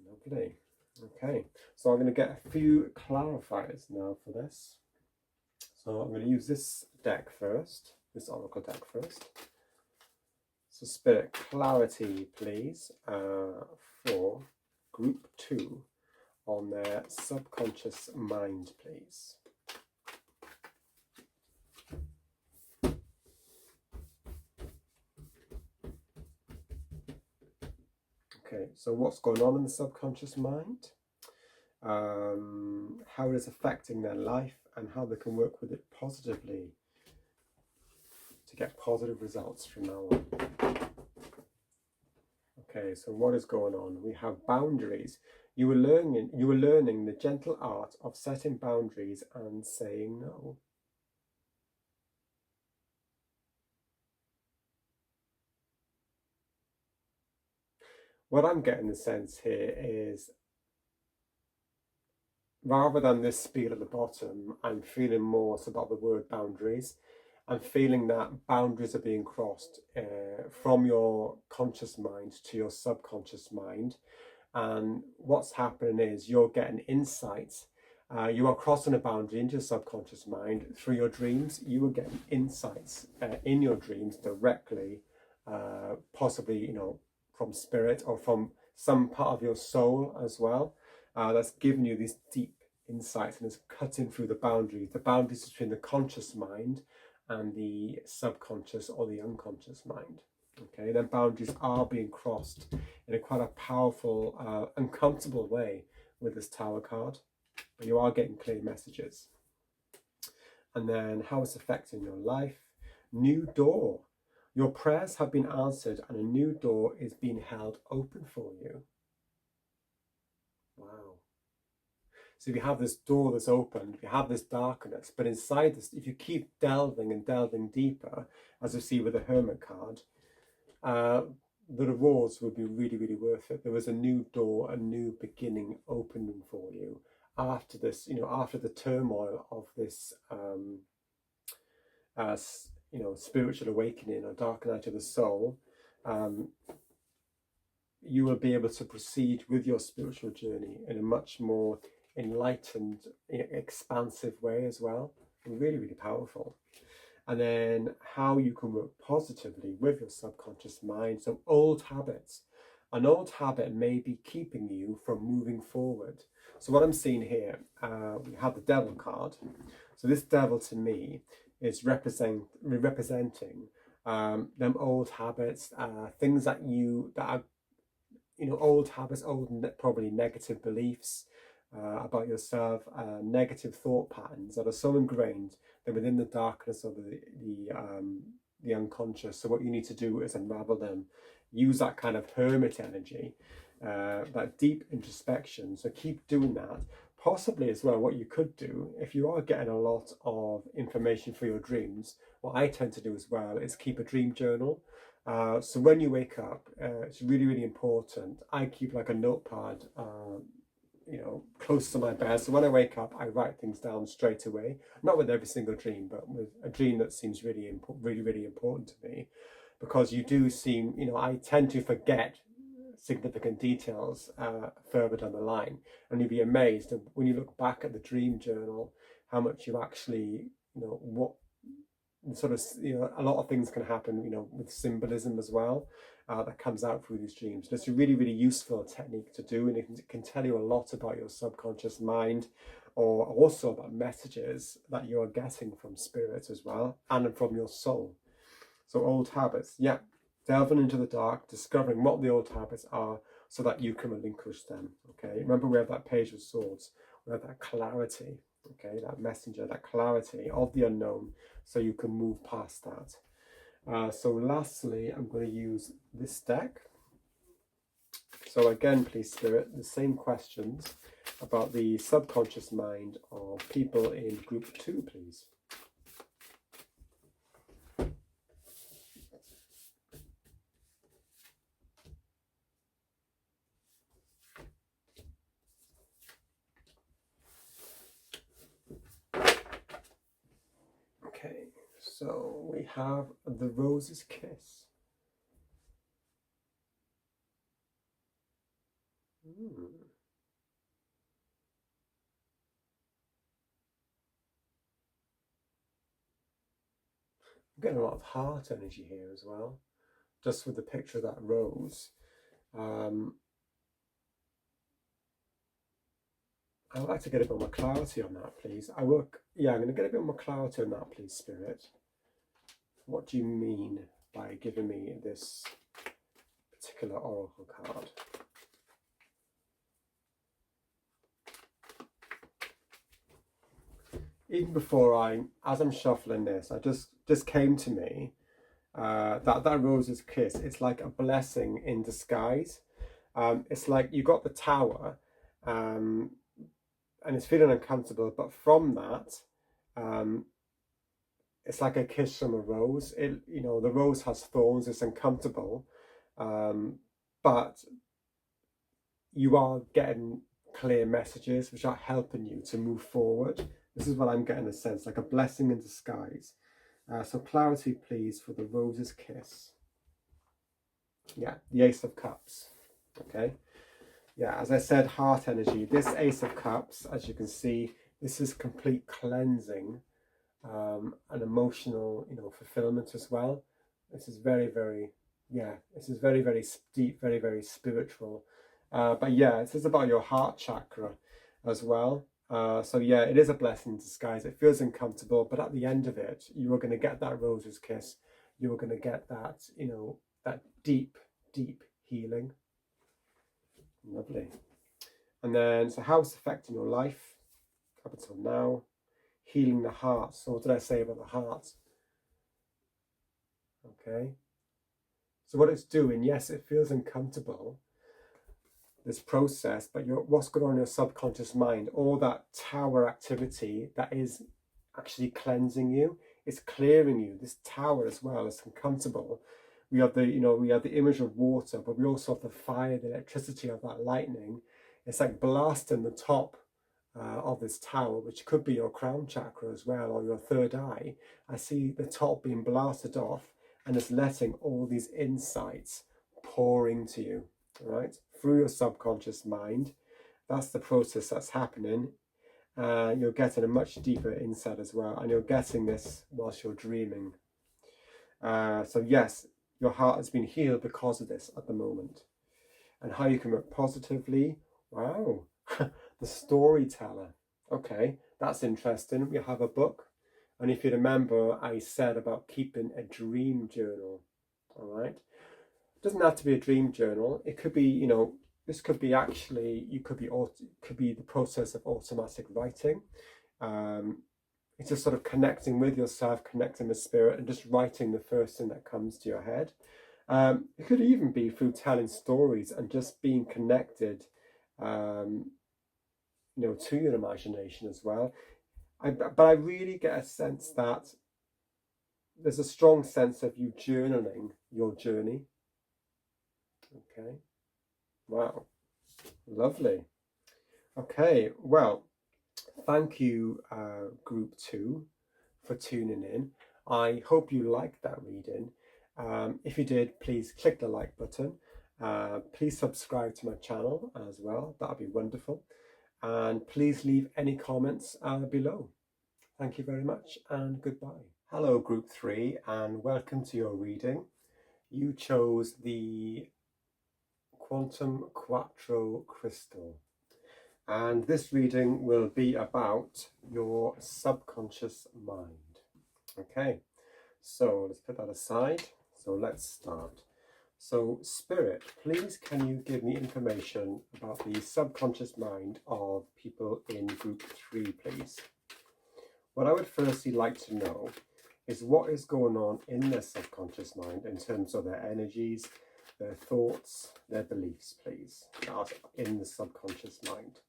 Lovely. Okay, so I'm going to get a few clarifiers now for this. So I'm going to use this deck first, this Oracle deck first. So Spirit, clarity please for group 2 on their subconscious mind, please. Okay, so what's going on in the subconscious mind? How it is affecting their life and how they can work with it positively to get positive results from now on. Okay, so what is going on? We have boundaries. You were learning the gentle art of setting boundaries and saying no. What I'm getting the sense here is, rather than this spiel at the bottom, I'm feeling more about the word boundaries. I'm feeling that boundaries are being crossed from your conscious mind to your subconscious mind. And what's happening is you're getting insights. You are crossing a boundary into your subconscious mind through your dreams. You are getting insights in your dreams directly, possibly, from spirit or from some part of your soul as well. That's giving you these deep insights and is cutting through the boundaries between the conscious mind and the subconscious or the unconscious mind. Okay, then boundaries are being crossed in a quite a powerful, uncomfortable way with this Tower card, but you are getting clear messages. And then how it's affecting your life. New door. Your prayers have been answered and a new door is being held open for you. Wow. So if you have this door that's opened, you have this darkness, but inside this, if you keep delving and delving deeper, as we see with the Hermit card, the rewards would be really, really worth it. There was a new door, a new beginning opening for you after this, after the turmoil of this, spiritual awakening or dark night of the soul. You will be able to proceed with your spiritual journey in a much more enlightened, expansive way as well. Really, really powerful. And then how you can work positively with your subconscious mind. So old habits. An old habit may be keeping you from moving forward. So what I'm seeing here, we have the Devil card. So this Devil to me is representing them old habits, things that are old habits, probably negative beliefs about yourself, negative thought patterns that are so ingrained that within the darkness of the unconscious. So what you need to do is unravel them, use that kind of hermit energy, that deep introspection. So keep doing that. Possibly as well, what you could do, if you are getting a lot of information for your dreams, what I tend to do as well is keep a dream journal. So when you wake up, it's really, really important. I keep like a notepad, close to my bed. So when I wake up, I write things down straight away. Not with every single dream, but with a dream that seems really, really important to me. Because you do seem, I tend to forget significant details further down the line. And you'll be amazed when you look back at the dream journal, how much you actually, what sort of, a lot of things can happen, with symbolism as well, that comes out through these dreams. But it's a really, really useful technique to do, and it can tell you a lot about your subconscious mind, or also about messages that you are getting from spirit as well, and from your soul. So old habits, yeah, delving into the dark, discovering what the old habits are so that you can relinquish them. Okay, remember we have that Page of Swords, we have that clarity, okay, that messenger, that clarity of the unknown, so you can move past that. So lastly, I'm going to use this deck. So again, please, Spirit, the same questions about the subconscious mind of people in group 2, please. Okay, so we have the Rose's Kiss. I'm getting a lot of heart energy here as well, just with the picture of that rose. I'd like to get a bit more clarity on that, please. I'm going to get a bit more clarity on that, please, Spirit. What do you mean by giving me this particular oracle card? Even before as I'm shuffling this, I just came to me that Rose's Kiss, it's like a blessing in disguise. It's like you got the tower, and it's feeling uncomfortable, but from that, it's like a kiss from a rose. The rose has thorns, it's uncomfortable, but you are getting clear messages which are helping you to move forward. This is what I'm getting a sense, like a blessing in disguise. So clarity, please, for the Rose's Kiss. Yeah, the Ace of Cups. Okay. Yeah, as I said, heart energy. This Ace of Cups, as you can see, this is complete cleansing and emotional, fulfillment as well. This is very, very, this is very, very deep, very, very spiritual. But yeah, this is about your heart chakra as well. So yeah, it is a blessing in disguise. It feels uncomfortable, but at the end of it, you are going to get that Rose's Kiss. You are going to get that, that deep, deep healing. Lovely. And then, so how it's affecting your life up until now? Healing the heart. So what did I say about the heart? Okay. So what it's doing, yes, it feels uncomfortable, this process, but what's going on in your subconscious mind, all that tower activity that is actually cleansing you, it's clearing you. This tower as well is uncomfortable. We have the image of water, but we also have the fire, the electricity of that lightning. It's like blasting the top of this tower, which could be your crown chakra as well, or your third eye. I see the top being blasted off, and it's letting all these insights pour into you, right? Through your subconscious mind. That's the process that's happening. You're getting a much deeper insight as well, and you're getting this whilst you're dreaming. So yes, your heart has been healed because of this at the moment. And how you can work positively, wow, the storyteller. Okay, that's interesting. We have a book. And if you remember, I said about keeping a dream journal. All right. It doesn't have to be a dream journal. It could be, this could be actually, it could be the process of automatic writing. It's just sort of connecting with yourself, connecting with spirit, and just writing the first thing that comes to your head. It could even be through telling stories and just being connected, to your imagination as well. But I really get a sense that there's a strong sense of you journaling your journey. Okay. Wow. Lovely. Okay. Well, thank you, Group 2, for tuning in. I hope you liked that reading. If you did, please click the like button. Please subscribe to my channel as well. That would be wonderful. And please leave any comments below. Thank you very much and goodbye. Hello, Group 3, and welcome to your reading. You chose the Quantum Quattro crystal. And this reading will be about your subconscious mind. Okay, so let's put that aside. So let's start. So Spirit, please can you give me information about the subconscious mind of people in Group 3, please? What I would firstly like to know is what is going on in their subconscious mind in terms of their energies, their thoughts, their beliefs, please, that are in the subconscious mind.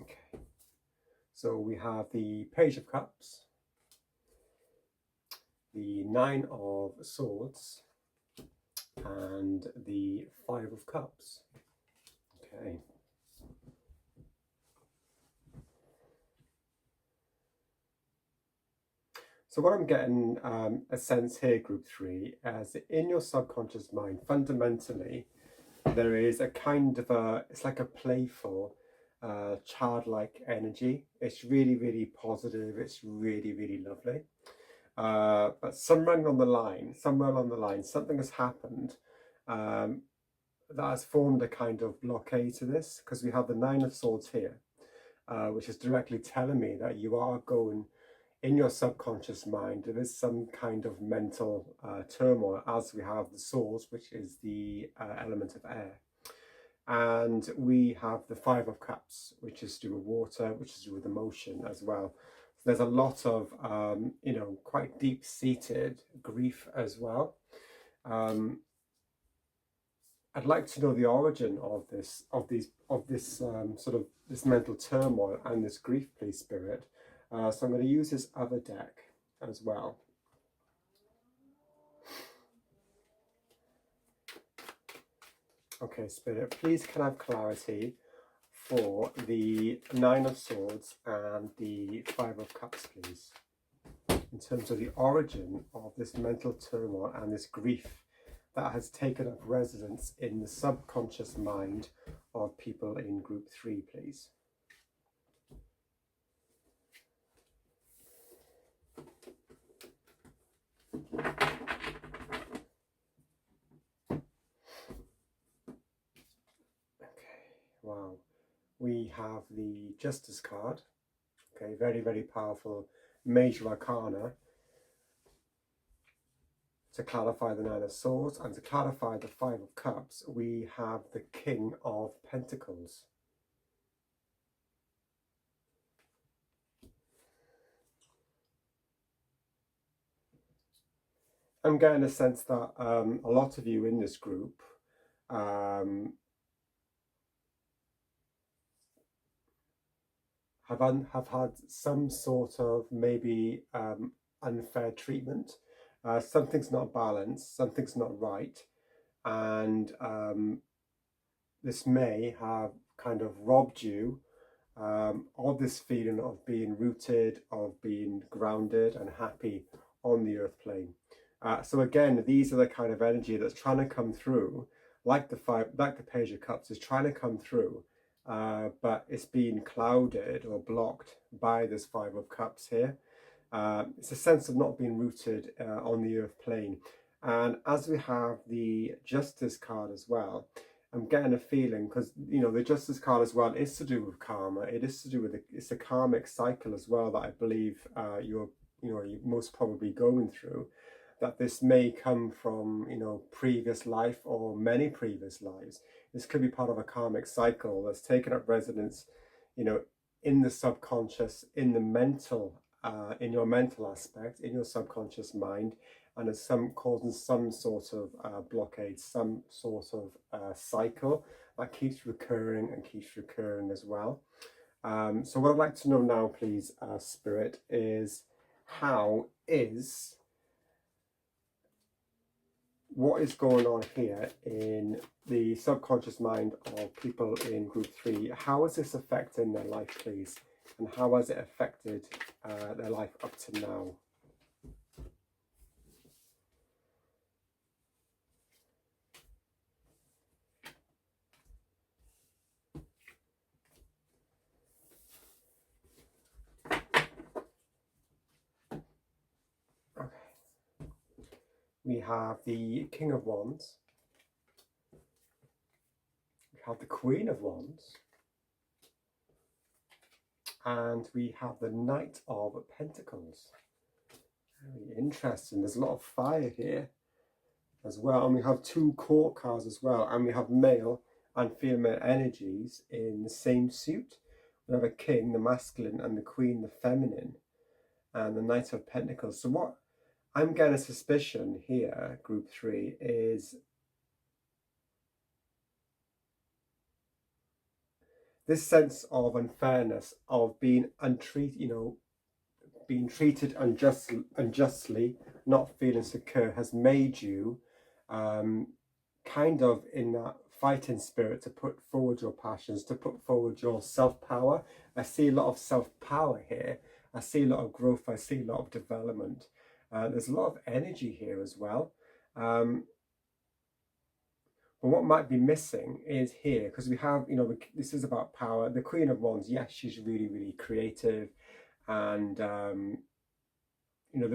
Okay, so we have the Page of Cups, the Nine of Swords, and the Five of Cups. Okay. So what I'm getting a sense here, group 3, as in your subconscious mind, fundamentally, there is a kind of it's like a playful, childlike energy. It's really, really positive. It's really, really lovely. But somewhere along the line, something has happened that has formed a kind of blockade to this, because we have the Nine of Swords here, which is directly telling me that you are going, in your subconscious mind, there is some kind of mental turmoil, as we have the swords, which is the element of air. And we have the Five of Cups, which is to do with water, which is to do with emotion as well. So there's a lot of, quite deep-seated grief as well. I'd like to know the origin of this mental turmoil and this grief, please, Spirit. So I'm going to use this other deck as well. Okay, Spirit, please can I have clarity for the Nine of Swords and the Five of Cups, please, in terms of the origin of this mental turmoil and this grief that has taken up residence in the subconscious mind of people in group 3, please. Wow, we have the Justice card. Okay, very, very powerful major arcana to clarify the Nine of Swords, and to clarify the Five of Cups, we have the King of Pentacles. I'm getting a sense that a lot of you in this group have had some sort of maybe unfair treatment. Something's not balanced, something's not right, and this may have kind of robbed you of this feeling of being rooted, of being grounded and happy on the earth plane. So again, these are the kind of energy that's trying to come through, like the Page of Cups is trying to come through, but it's being clouded or blocked by this Five of Cups here. It's a sense of not being rooted on the earth plane. And as we have the Justice card as well, I'm getting a feeling, because the Justice card as well is to do with karma. It is to do with it's a karmic cycle as well that I believe you're most probably going through. That this may come from previous life or many previous lives. This could be part of a karmic cycle that's taken up residence, in the subconscious, in the mental, in your mental aspect, in your subconscious mind, and is causing some sort of blockade, some sort of cycle that keeps recurring and keeps recurring as well. So what I'd like to know now, please, Spirit, is what is going on here in the subconscious mind of people in group 3? How is this affecting their life, please? And how has it affected their life up to now? Okay. We have the King of Wands. We have the Queen of Wands. And we have the Knight of Pentacles. Very interesting. There's a lot of fire here. as well. And we have 2 court cards as well. And we have male and female energies in the same suit. We have a king, the masculine, and the queen, the feminine, and the Knight of Pentacles. So what I'm getting a suspicion here, group 3, is this sense of unfairness, of being untreated, being treated unjustly, not feeling secure, has made you kind of in that fighting spirit to put forward your passions, to put forward your self-power. I see a lot of self-power here. I see a lot of growth. I see a lot of development. There's a lot of energy here as well. But what might be missing is here, because we have, this is about power. The Queen of Wands, yes, she's really, really creative. And, there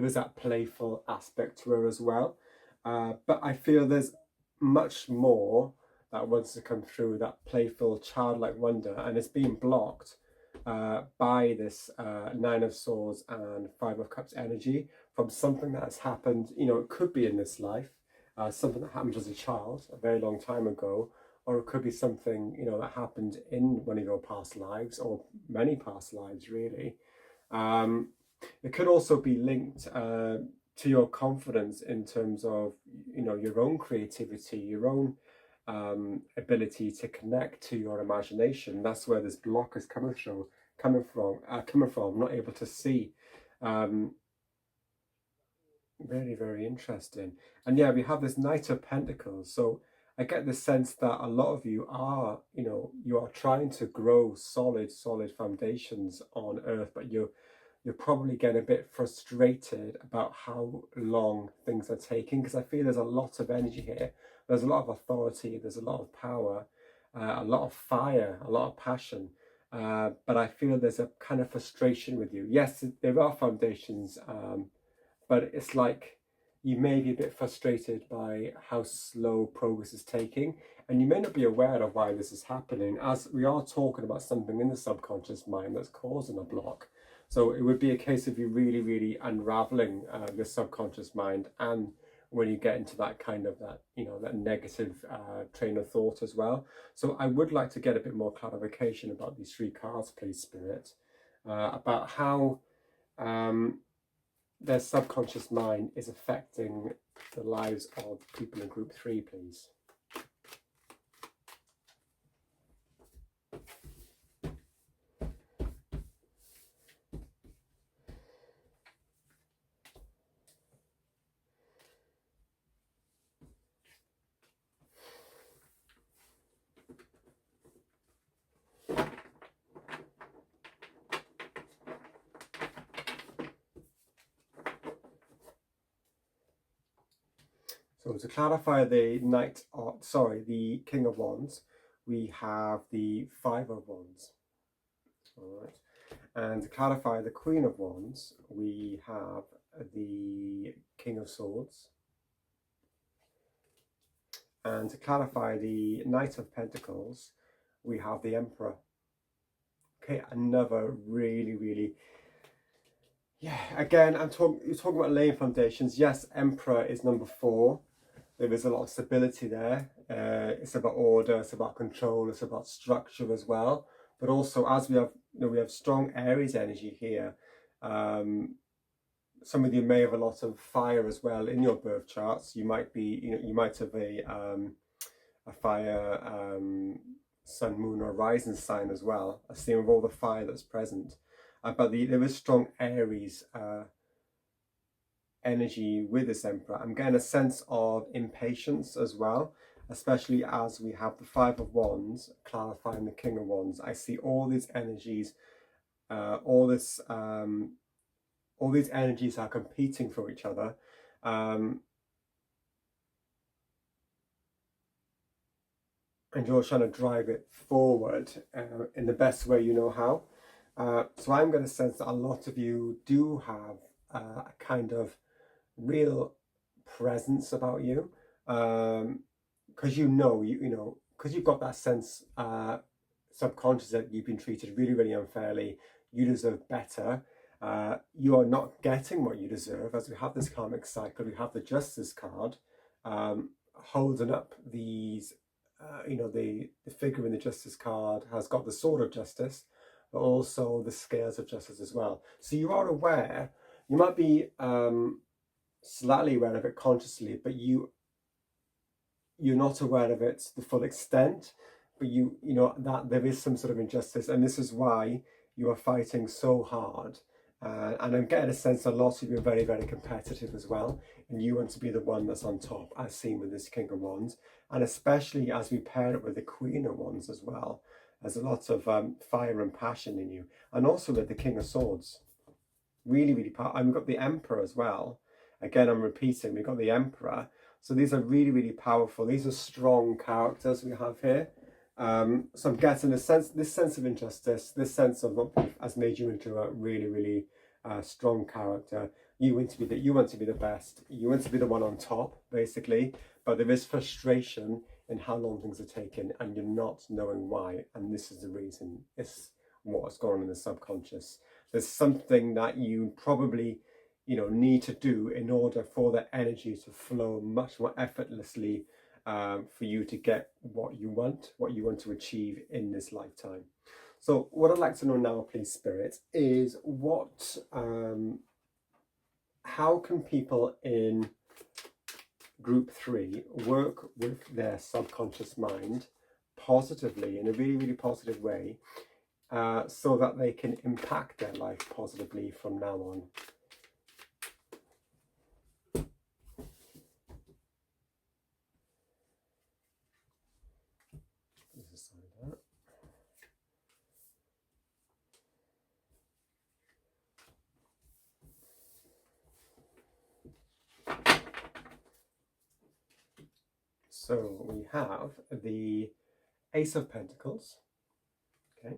is that playful aspect to her as well. But I feel there's much more that wants to come through, that playful, childlike wonder. And it's being blocked by this 9 of Swords and 5 of Cups energy from something that has happened, it could be in this life. Something that happened as a child a very long time ago, or it could be something that happened in one of your past lives, or many past lives really. It could also be linked to your confidence in terms of your own creativity, your own ability to connect to your imagination. That's where this block is coming from. Not able to see. Very, very interesting. And yeah, we have this Knight of Pentacles. So I get the sense that a lot of you are, you are trying to grow solid foundations on earth, but you're probably getting a bit frustrated about how long things are taking, because I feel there's a lot of energy here. There's a lot of authority, there's a lot of power, a lot of fire, a lot of passion. But I feel there's a kind of frustration with you. Yes, there are foundations, but it's like you may be a bit frustrated by how slow progress is taking, and you may not be aware of why this is happening, as we are talking about something in the subconscious mind that's causing a block. So it would be a case of you really, really unraveling the subconscious mind, and when you get into that kind of that negative train of thought as well. So I would like to get a bit more clarification about these 3 cards, please, Spirit, about how their subconscious mind is affecting the lives of people in group 3, please. So to clarify the the King of Wands, we have the 5 of Wands. All right. And to clarify the Queen of Wands, we have the King of Swords. And to clarify the Knight of Pentacles, we have the Emperor. Okay, another really, really, again, you're talking about laying foundations. Yes, Emperor is number 4. There is a lot of stability there. It's about order, it's about control, it's about structure as well. But also, as we have strong Aries energy here. Some of you may have a lot of fire as well in your birth charts. You might be, you might have a fire sun, moon, or rising sign as well. I see with all the fire that's present. But there is strong Aries energy with this Emperor. I'm getting a sense of impatience as well, especially as we have the 5 of Wands clarifying the King of Wands. I see all these energies, all these energies are competing for each other. And you're trying to drive it forward in the best way you know how. So I'm going to sense that a lot of you do have a kind of real presence about you, because because you've got that sense subconscious that you've been treated really, really unfairly. You deserve better. You are not getting what you deserve, as we have this karmic cycle. We have the Justice card, holding up these, the figure in the Justice card has got the Sword of Justice, but also the Scales of Justice as well. So you are aware, you might be slightly aware of it consciously, but you're not aware of it to the full extent, but you know that there is some sort of injustice, and this is why you are fighting so hard. And I'm getting a sense a lot of you are very, very competitive as well, and you want to be the one that's on top, as seen with this King of Wands, and especially as we pair it with the Queen of Wands as well. There's a lot of fire and passion in you, and also with the King of Swords. Really, really powerful. And we've got the Emperor as well. Again, I'm repeating, we've got the Emperor. So these are really, really powerful. These are strong characters we have here. So I'm getting this sense of injustice, this sense of what has made you into a really, really strong character. You want to be the best. You want to be the one on top, basically. But there is frustration in how long things are taking, and you're not knowing why. And this is the reason. It's what's going on in the subconscious. There's something that you probably, need to do in order for the energy to flow much more effortlessly, for you to get what you want to achieve in this lifetime. So what I'd like to know now, please, Spirit, is how can people in group 3 work with their subconscious mind positively, in a really, really positive way, so that they can impact their life positively from now on? So we have the Ace of Pentacles, okay.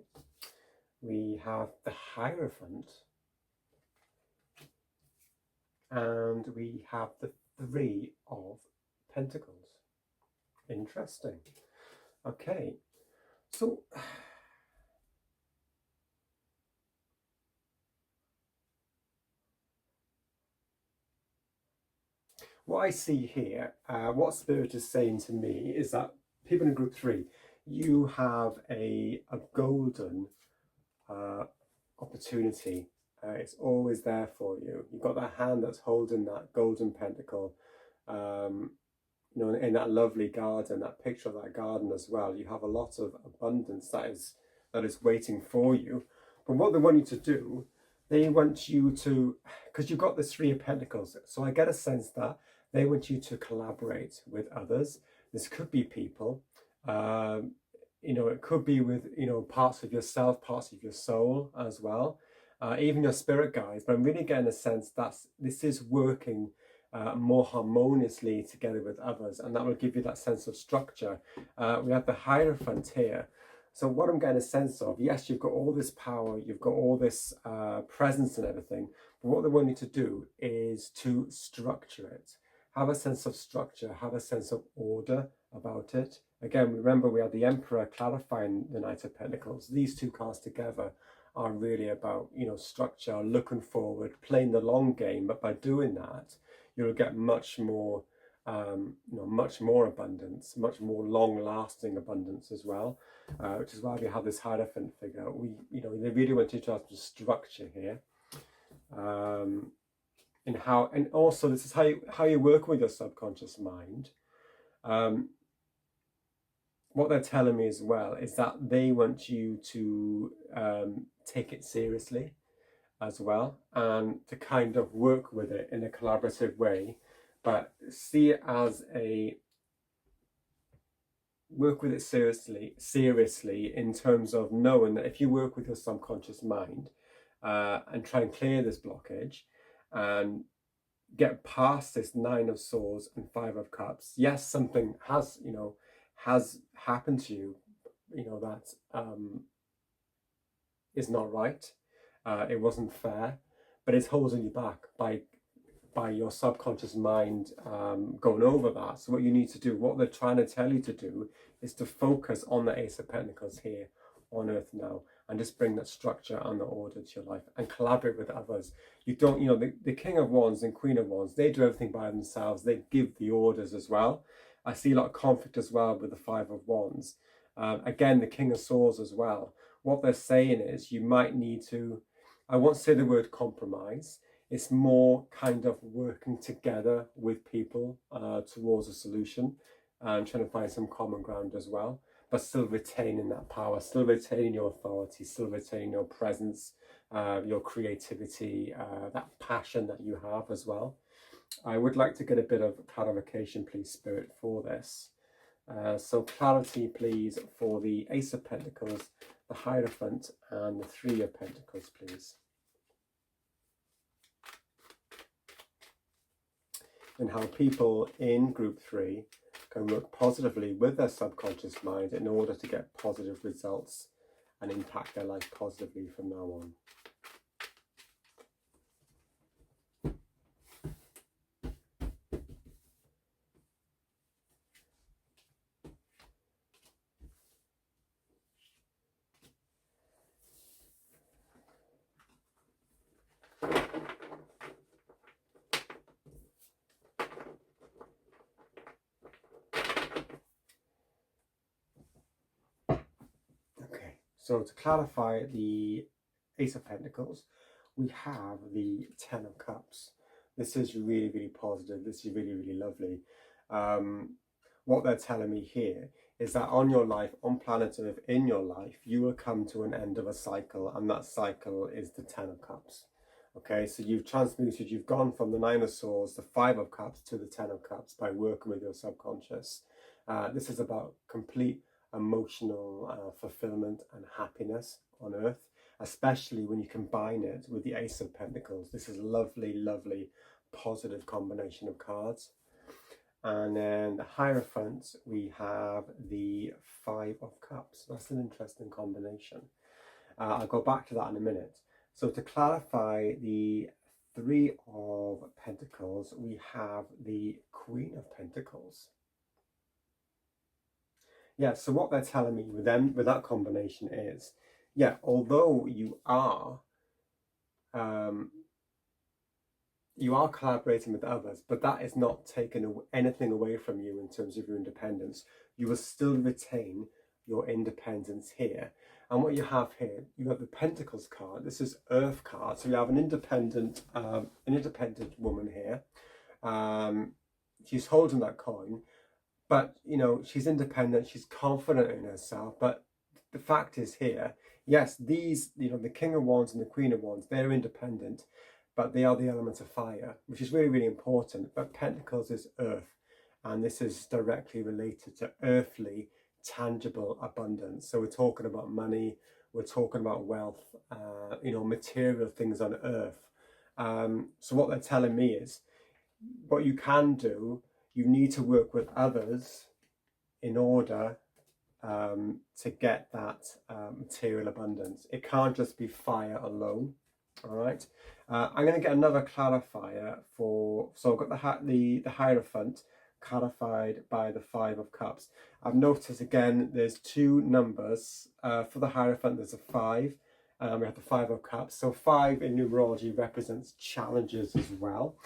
We have the Hierophant, and we have the Three of Pentacles. Interesting. Okay, so what I see here, what Spirit is saying to me is that people in group 3, you have a golden opportunity. It's always there for you. You've got that hand that's holding that golden pentacle, in that lovely garden, that picture of that garden as well. You have a lot of abundance that is waiting for you. But what they want you to do, they want you to, because you've got this 3 of Pentacles, so I get a sense that they want you to collaborate with others. This could be people, it could be with, parts of yourself, parts of your soul as well, even your spirit guides. But I'm really getting a sense that this is working more harmoniously together with others, and that will give you that sense of structure. We have the Hierophant here. So what I'm getting a sense of, yes, you've got all this power, you've got all this presence and everything, but what they want you to do is to structure it. Have a sense of structure, have a sense of order about it. Again, remember we have the Emperor clarifying the Knight of Pentacles. These 2 cards together are really about, structure, looking forward, playing the long game. But by doing that, you'll get much more, much more abundance, much more long-lasting abundance as well. Which is why we have this Hierophant figure. They really want you to have some structure here. And also this is how you work with your subconscious mind. What they're telling me as well is that they want you to take it seriously as well, and to kind of work with it in a collaborative way, but see it as work with it seriously in terms of knowing that if you work with your subconscious mind and try and clear this blockage and get past this 9 of Swords and 5 of Cups, yes, something has happened to you, that is not right. It wasn't fair, but it's holding you back by your subconscious mind going over that. So what you need to do, what they're trying to tell you to do, is to focus on the Ace of Pentacles here, on earth now, and just bring that structure and the order to your life and collaborate with others. You don't, the King of Wands and Queen of Wands, they do everything by themselves. They give the orders as well. I see a lot of conflict as well with the Five of Wands. Again, the King of Swords as well. What they're saying is you might need to, I won't say the word compromise, it's more kind of working together with people towards a solution and trying to find some common ground as well, but still retaining that power, still retaining your authority, still retaining your presence, your creativity, that passion that you have as well. I would like to get a bit of clarification, please, Spirit, for this. So clarity, please, for the Ace of Pentacles, the Hierophant, and the Three of Pentacles, please. And how people in group 3 can work positively with their subconscious mind in order to get positive results and impact their life positively from now on. So to clarify the Ace of Pentacles, we have the Ten of Cups. This is really, really positive. This is really, really lovely. What they're telling me here is that on your life, on planet Earth, in your life, you will come to an end of a cycle, and that cycle is the Ten of Cups. Okay, so you've transmuted, you've gone from the Nine of Swords, the Five of Cups, to the Ten of Cups by working with your subconscious. This is about complete emotional fulfillment and happiness on earth, especially when you combine it with the Ace of Pentacles. This is a lovely, lovely, positive combination of cards. And then the Hierophant, we have the Five of Cups. That's an interesting combination. I'll go back to that in a minute. So to clarify the Three of Pentacles, we have the Queen of Pentacles. Yeah, so what they're telling me with that combination is, yeah, although you are collaborating with others, but that is not taking anything away from you in terms of your independence. You will still retain your independence here. And what you have here, you have the Pentacles card. This is Earth card. So you have an independent woman here. She's holding that coin. But, she's independent, she's confident in herself. But the fact is here, yes, these, the King of Wands and the Queen of Wands, they're independent, but they are the element of fire, which is really, really important. But Pentacles is earth, and this is directly related to earthly, tangible abundance. So we're talking about money, we're talking about wealth, material things on earth. So what they're telling me is, what you can do, you need to work with others in order to get that material abundance. It can't just be fire alone. All right. I'm going to get another clarifier so I've got the Hierophant clarified by the Five of Cups. I've noticed again, there's two numbers. For the Hierophant, there's a 5. We have the Five of Cups. So 5 in numerology represents challenges as well.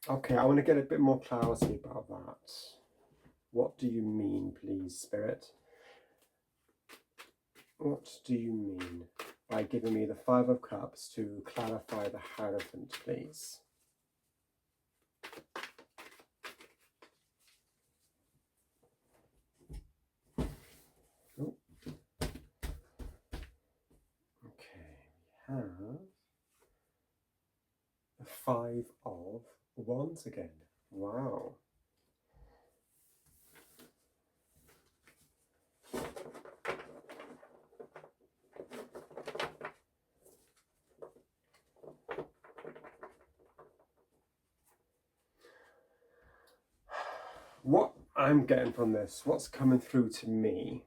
Okay, I want to get a bit more clarity about that. What do you mean, please, Spirit? What do you mean by giving me the Five of Cups to clarify the Hierophant, please? Oh. Okay, we have the Five of Wands again. Wow. What I'm getting from this, what's coming through to me,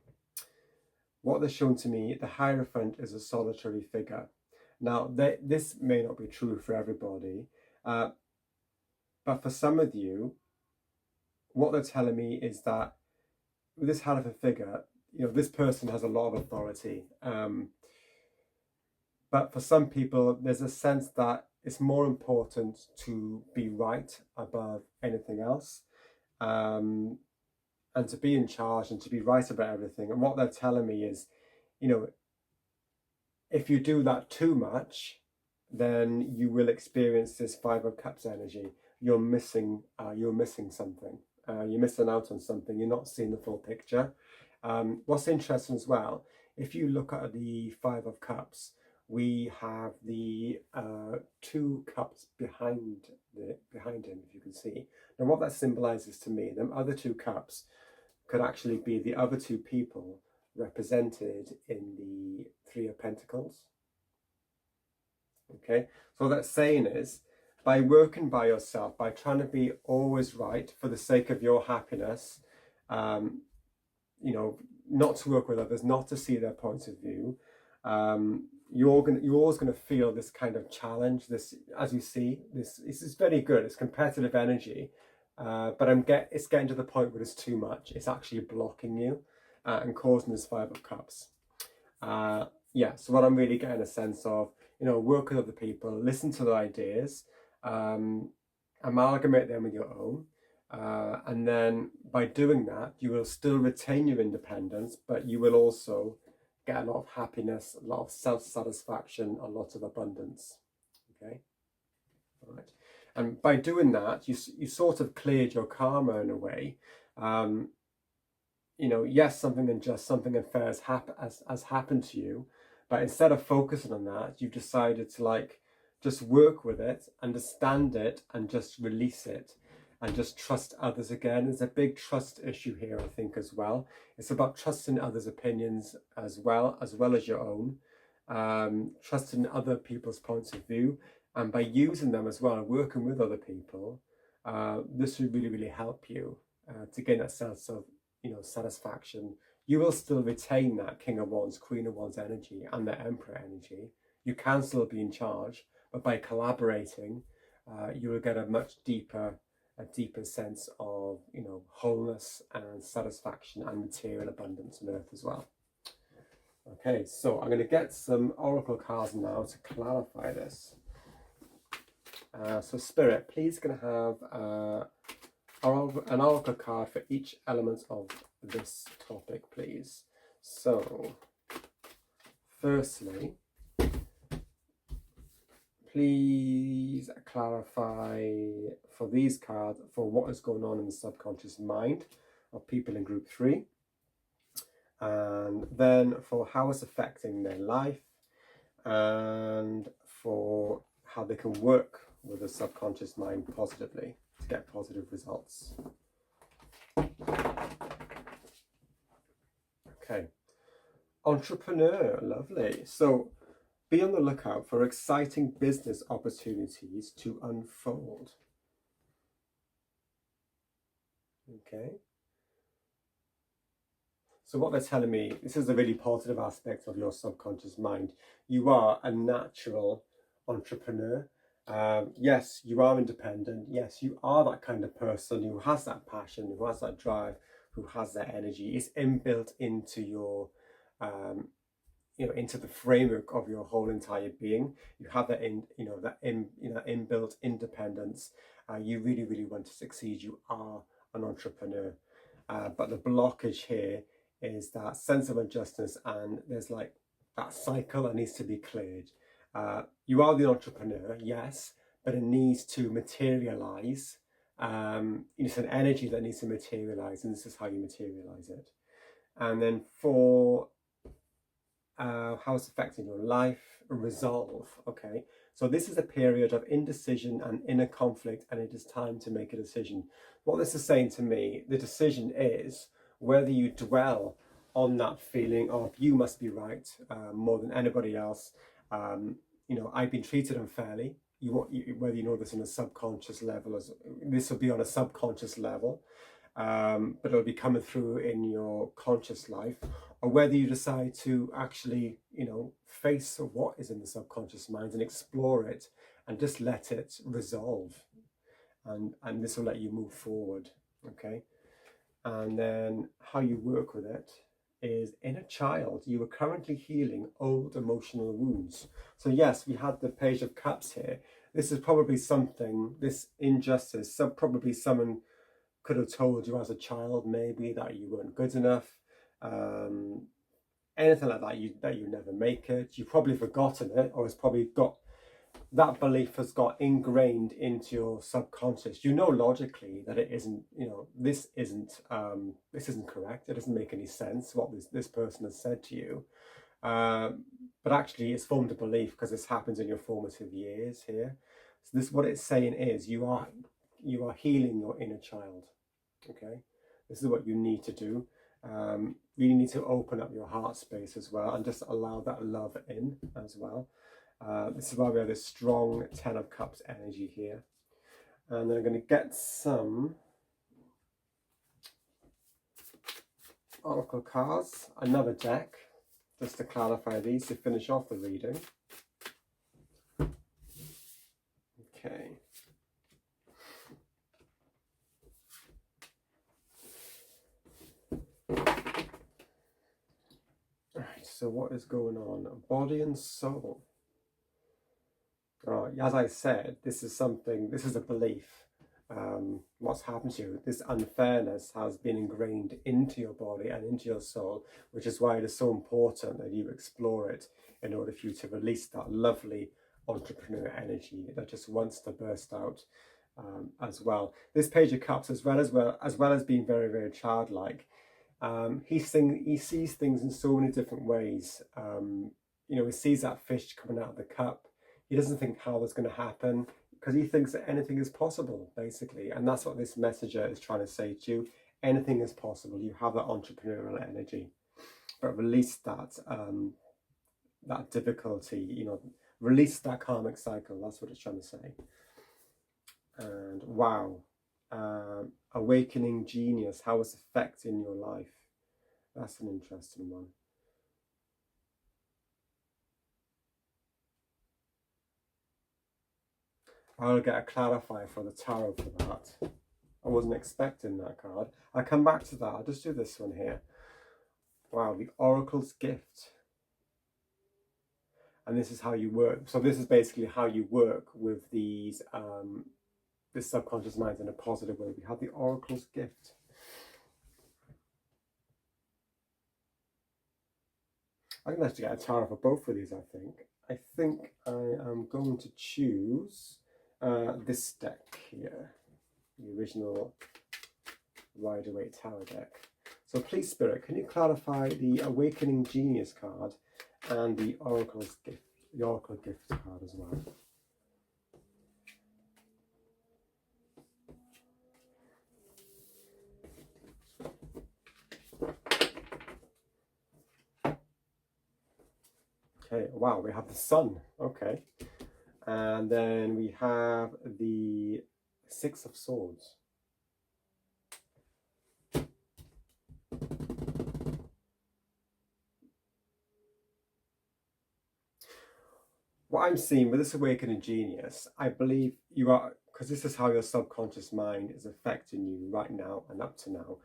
what they're showing to me, the Hierophant is a solitary figure. Now, this may not be true for everybody, but for some of you, what they're telling me is that with this Hierophant figure, this person has a lot of authority. But for some people, there's a sense that it's more important to be right above anything else, and to be in charge and to be right about everything. And what they're telling me is, if you do that too much, then you will experience this Five of Cups energy. You're missing something. You're missing out on something. You're not seeing the full picture. What's interesting as well, if you look at the Five of Cups, we have the 2 cups behind him, if you can see. Now, what that symbolizes to me, them other 2 cups could actually be the other 2 people represented in the 3 of Pentacles. Okay, so what that's saying is, by working by yourself, by trying to be always right for the sake of your happiness, not to work with others, not to see their points of view, you're always going to feel this kind of challenge. This, as you see, this is very good. It's competitive energy, but it's getting to the point where it's too much. It's actually blocking you and causing this Five of Cups. So what I'm really getting a sense of, work with other people, listen to their ideas, amalgamate them with your own. And then by doing that, you will still retain your independence, but you will also get a lot of happiness, a lot of self-satisfaction, a lot of abundance. Okay, all right. And by doing that, you sort of cleared your karma in a way. Yes, something unjust, something unfair has happened to you, but instead of focusing on that, you've decided to just work with it, understand it, and just release it, and just trust others again. There's a big trust issue here, I think, as well. It's about trusting others' opinions as well as your own, trusting other people's points of view, and by using them as well, working with other people, this will really, really help you to gain that sense of satisfaction. You will still retain that King of Wands, Queen of Wands energy and the Emperor energy. You can still be in charge, but by collaborating, you will get a much deeper sense of wholeness and satisfaction and material abundance on earth as well. Okay, so I'm going to get some oracle cards now to clarify this. So Spirit, please going to have an oracle card for each element of this topic, please. So, firstly, please clarify for these cards for what is going on in the subconscious mind of people in group 3, and then for how it's affecting their life, and for how they can work with the subconscious mind positively to get positive results. Okay, entrepreneur, lovely. So be on the lookout for exciting business opportunities to unfold. Okay. So what they're telling me, this is a really positive aspect of your subconscious mind. You are a natural entrepreneur. Yes, you are independent. Yes, you are that kind of person who has that passion, who has that drive, who has that energy. It's inbuilt into your, into the framework of your whole entire being. You have that inbuilt independence. You really, really want to succeed. You are an entrepreneur. But the blockage here is that sense of injustice, and there's that cycle that needs to be cleared. You are the entrepreneur, yes, but it needs to materialize. It's an energy that needs to materialize, and this is how you materialize it. And then for how it's affecting your life, resolve. Okay, so this is a period of indecision and inner conflict, and it is time to make a decision. What this is saying to me, the decision is whether you dwell on that feeling of you must be right more than anybody else. I've been treated unfairly. Whether you know this on a subconscious level, this will be on a subconscious level, but it'll be coming through in your conscious life, or whether you decide to actually, face what is in the subconscious mind and explore it and just let it resolve, and this will let you move forward. Okay, and then how you work with it is inner child. You are currently healing old emotional wounds. So yes, we had the Page of Cups here. This is probably something, this injustice, probably someone could have told you as a child maybe that you weren't good enough. Anything like that, you never make it. You've probably forgotten it, or it's probably got, that belief has got ingrained into your subconscious. You know logically that it isn't, this isn't correct. It doesn't make any sense what this person has said to you. But actually it's formed a belief because this happens in your formative years here. So this, what it's saying is, you are healing your inner child. Okay, this is what you need to do. You need to open up your heart space as well and just allow that love in as well. This is why we have this strong 10 of Cups energy here. And then I'm going to get some oracle cards, another deck, just to clarify these to finish off the reading. Okay. Alright, so what is going on? Body and soul. As I said, this is a belief. What's happened to you, this unfairness has been ingrained into your body and into your soul, which is why it is so important that you explore it in order for you to release that lovely entrepreneur energy that just wants to burst out as well. This Page of Cups, as well as being very, very childlike, he sees things in so many different ways. He sees that fish coming out of the cup. He doesn't think how that's going to happen, because he thinks that anything is possible, basically. And that's what this messenger is trying to say to you. Anything is possible. You have that entrepreneurial energy. But release that that difficulty, release that karmic cycle. That's what it's trying to say. And wow, awakening genius, how it's affecting your life. That's an interesting one. I'll get a clarifier for the tarot for that. I wasn't expecting that card. I'll come back to that. I'll just do this one here. Wow, the Oracle's Gift. And this is how you work. So this is basically how you work with these, this subconscious mind in a positive way. We have the Oracle's Gift. I'm going to have to get a tarot for both of these, I think. I think I am going to choose this deck here, the original Waite Tarot deck. So please, Spirit, can you clarify the Awakening Genius card and the Oracle's Gift, the Oracle Gift card as well? Okay, wow, we have the Sun. Okay. And then we have the Six of Swords. What I'm seeing with this Awakening Genius, I believe you are, because this is how your subconscious mind is affecting you right now and up to now.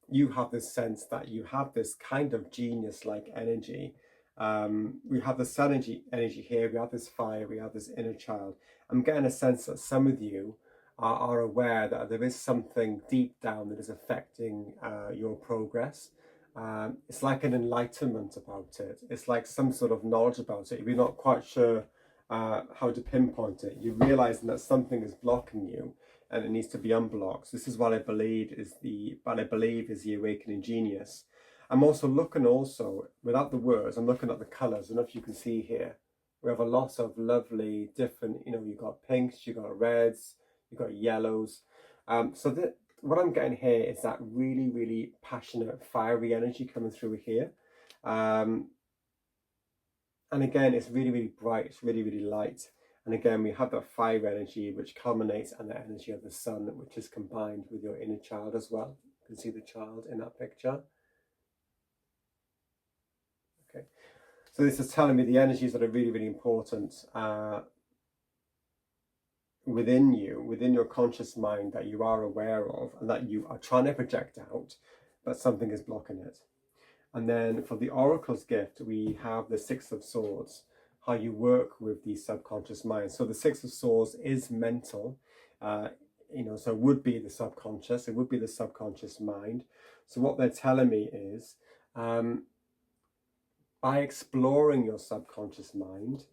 You have this sense that you have this kind of genius-like energy. We have this energy here, we have this fire, we have this inner child. I'm getting a sense that some of you are aware that there is something deep down that is affecting your progress. It's like an enlightenment about it. It's like some sort of knowledge about it. If you're not quite sure how to pinpoint it, you're realizing that something is blocking you and it needs to be unblocked. So this is what I believe is the Awakening Genius. I'm also looking without the words, I'm looking at the colours. I don't know if you can see here. We have a lot of lovely different, you've got pinks, you've got reds, you've got yellows. What I'm getting here is that really, really passionate, fiery energy coming through here. And again, it's really, really bright, it's really, really light. And again, we have that fire energy, which culminates in the energy of the sun, which is combined with your inner child as well. You can see the child in that picture. Okay, so this is telling me the energies that are really, really important within you, within your conscious mind, that you are aware of and that you are trying to project out, but something is blocking it. And then for the Oracle's gift, we have the Six of Swords, how you work with the subconscious mind. So the Six of Swords is mental, so it would be the subconscious, it would be the subconscious mind. So what they're telling me is, by exploring your subconscious mind,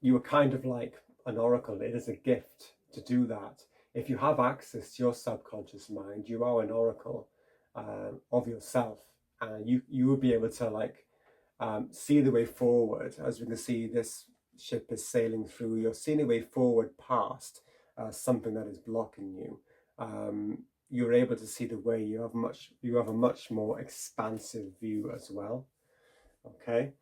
you are kind of like an oracle. It is a gift to do that. If you have access to your subconscious mind, you are an oracle of yourself, and you will be able to see the way forward. As we can see, this ship is sailing through. You're seeing a way forward past something that is blocking you. You're able to see the way. You have a much more expansive view as well. Okay,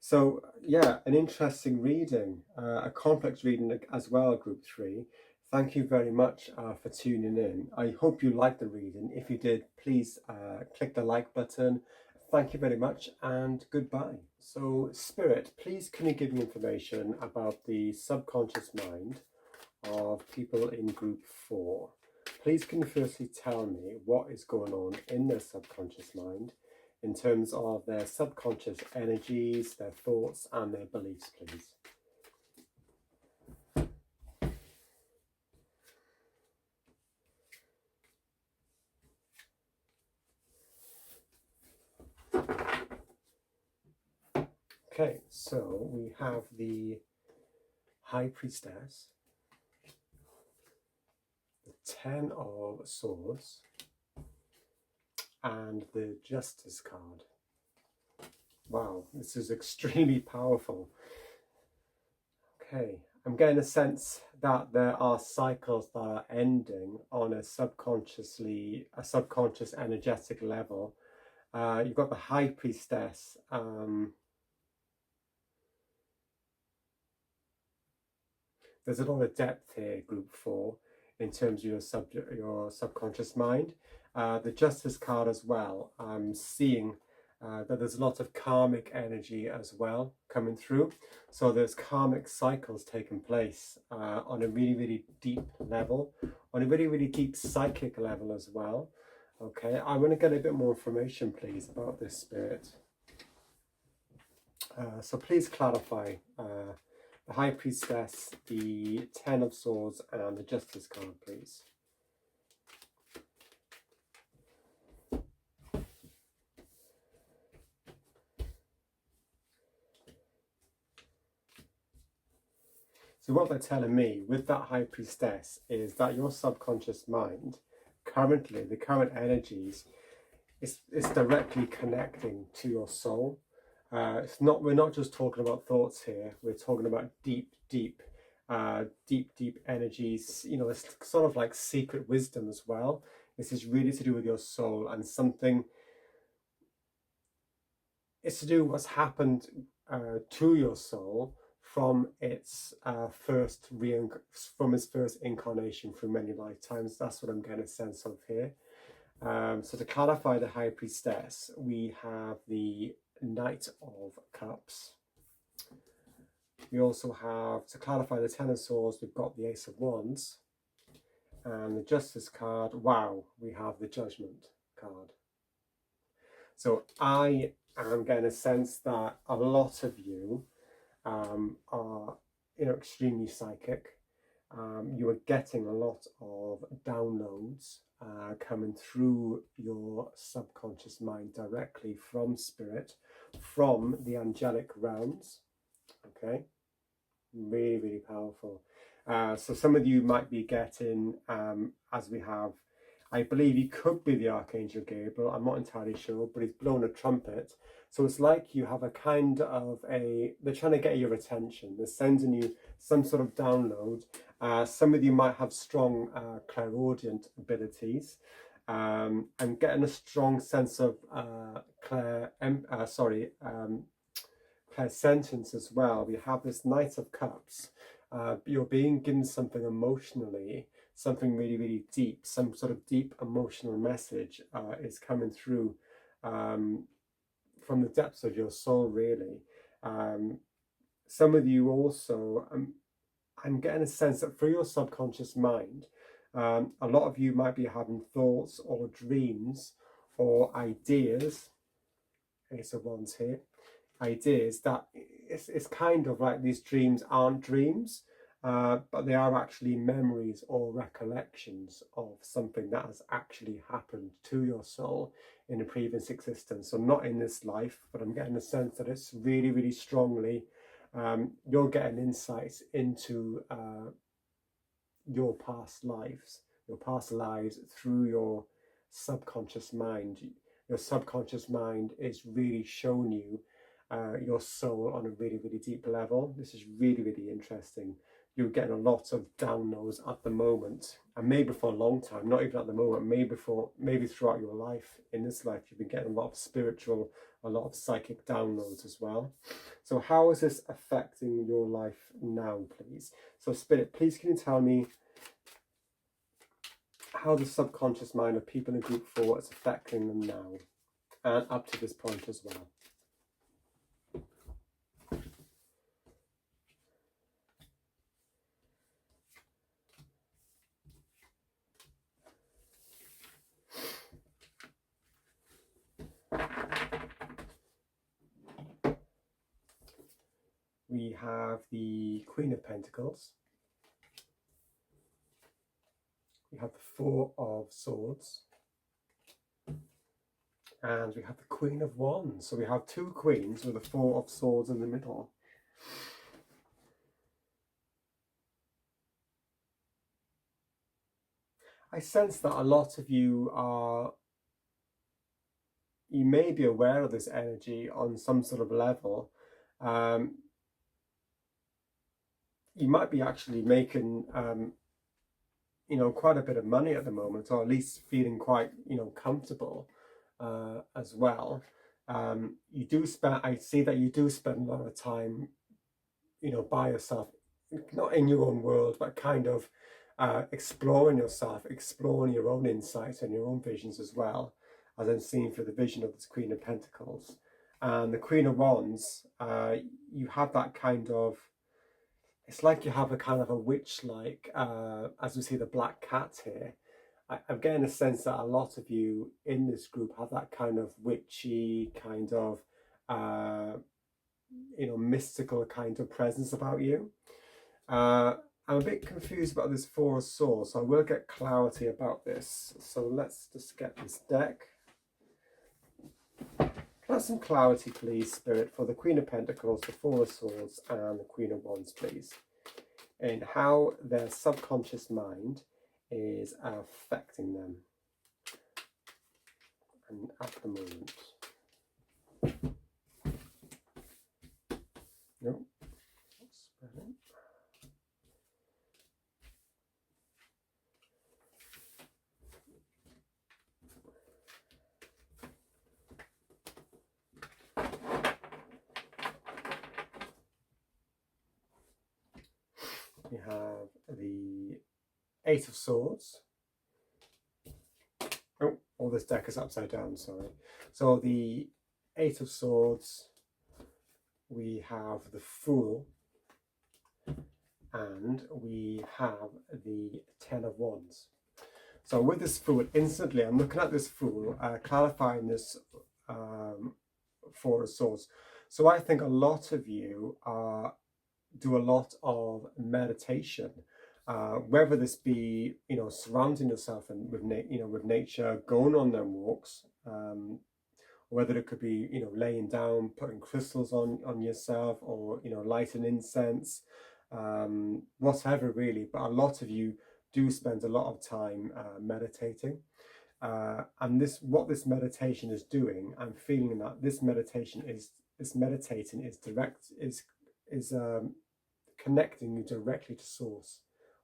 so yeah, an interesting reading, a complex reading as well, Group 3. Thank you very much for tuning in. I hope you liked the reading. If you did, please click the like button. Thank you very much, and goodbye. So Spirit, please can you give me information about the subconscious mind of people in Group 4? Please can you firstly tell me what is going on in their subconscious mind in terms of their subconscious energies, their thoughts and their beliefs, please. Okay, so we have the High Priestess, the Ten of Swords, and the Justice card. Wow, this is extremely powerful. Okay, I'm getting a sense that there are cycles that are ending on a subconscious energetic level. You've got the High Priestess. There's a lot of depth here, Group 4, in terms of your subconscious mind. The Justice card as well. I'm seeing that there's a lot of karmic energy as well coming through. So there's karmic cycles taking place on a really, really deep level, on a really, really deep psychic level as well. Okay, I want to get a bit more information, please, about this, Spirit. So please clarify the High Priestess, the Ten of Swords, and the Justice card, please. So what they're telling me with that High Priestess is that your subconscious mind, currently, the current energies, is directly connecting to your soul. We're not just talking about thoughts here. We're talking about deep energies. It's sort of like secret wisdom as well. This is really to do with your soul, and something. It's to do with what's happened to your soul from its first incarnation through many lifetimes. That's what I'm getting a sense of here. So to clarify the High Priestess, we have the Knight of Cups. We also have, to clarify the Ten of Swords, we've got the Ace of Wands. And the Justice card, wow, we have the Judgment card. So I am getting a sense that a lot of you are extremely psychic. You are getting a lot of downloads coming through your subconscious mind directly from Spirit, from the angelic realms. Okay, really, really powerful. So some of you might be getting, as we have, I believe he could be the Archangel Gabriel, I'm not entirely sure, but he's blown a trumpet. So it's like you have a kind of they're trying to get your attention. They're sending you some sort of download. Some of you might have strong clairaudient abilities. I'm getting a strong sense of clairsentience as well. We have this Knight of Cups. You're being given something emotionally, something really, really deep, some sort of deep emotional message is coming through from the depths of your soul, really. Some of you also, I'm getting a sense that through your subconscious mind, a lot of you might be having thoughts or dreams or ideas Ace of Wands here. Idea is that it's kind of like these dreams aren't dreams, but they are actually memories or recollections of something that has actually happened to your soul in a previous existence. So not in this life, but I'm getting the sense that it's really, really strongly, you're getting insights into your past lives through your subconscious mind. Your subconscious mind is really showing you your soul on a really, really deep level. This is really, really interesting. You're getting a lot of downloads at the moment, and maybe for a long time, not even at the moment, maybe throughout your life. In this life, you've been getting a lot of spiritual, a lot of psychic downloads as well. So how is this affecting your life now, please? So Spirit, please can you tell me how the subconscious mind of people in group 4 is affecting them now and up to this point as well. We have the Queen of Pentacles. We have the Four of Swords. And we have the Queen of Wands. So we have two queens with the Four of Swords in the middle. I sense that a lot of you may be aware of this energy on some sort of level. You might be actually making, quite a bit of money at the moment, or at least feeling quite, comfortable as well. I see that you do spend a lot of time, by yourself, not in your own world, but kind of exploring yourself, exploring your own insights and your own visions as well, as I'm seeing through the vision of this Queen of Pentacles. And the Queen of Wands, you have that kind of, it's like you have a kind of a witch-like, as we see the black cat here. I'm getting a sense that a lot of you in this group have that kind of witchy, kind of, mystical kind of presence about you. I'm a bit confused about this Four of Swords, so I will get clarity about this. So let's just get this deck. Have some clarity, please, Spirit, for the Queen of Pentacles, the Four of Swords, and the Queen of Wands, please, and how their subconscious mind is affecting them and at the moment. No. We have the Eight of Swords. Oh, this deck is upside down, sorry. So the Eight of Swords, we have the Fool, and we have the Ten of Wands. So with this Fool, instantly, I'm looking at this Fool, clarifying this Four of Swords. So I think a lot of you do a lot of meditation, whether this be surrounding yourself with nature, going on them walks, whether it could be laying down, putting crystals on yourself, or lighting incense, whatever really. But a lot of you do spend a lot of time meditating, and what this meditation is doing, I'm feeling that this meditating is connecting you directly to source.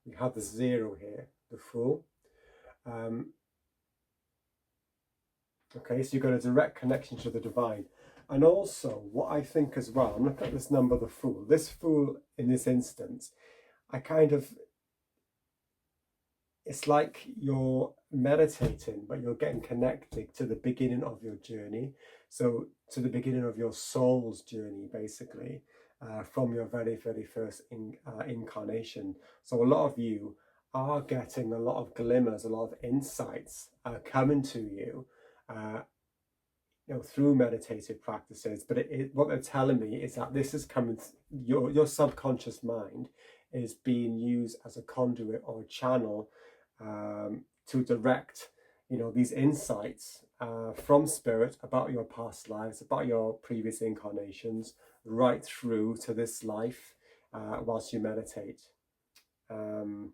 We have the Zero here, the Fool. Okay, so you've got a direct connection to the divine. And also, what I think as well, I'm looking at this number, the Fool. This Fool, in this instance, it's like you're meditating, but you're getting connected to the beginning of your journey. So to the beginning of your soul's journey, basically, from your very, very first incarnation. So a lot of you are getting a lot of glimmers, a lot of insights coming to you through meditative practices. But what they're telling me is that this is coming, your subconscious mind is being used as a conduit or a channel to direct, these insights from spirit about your past lives, about your previous incarnations, right through to this life whilst you meditate. I'm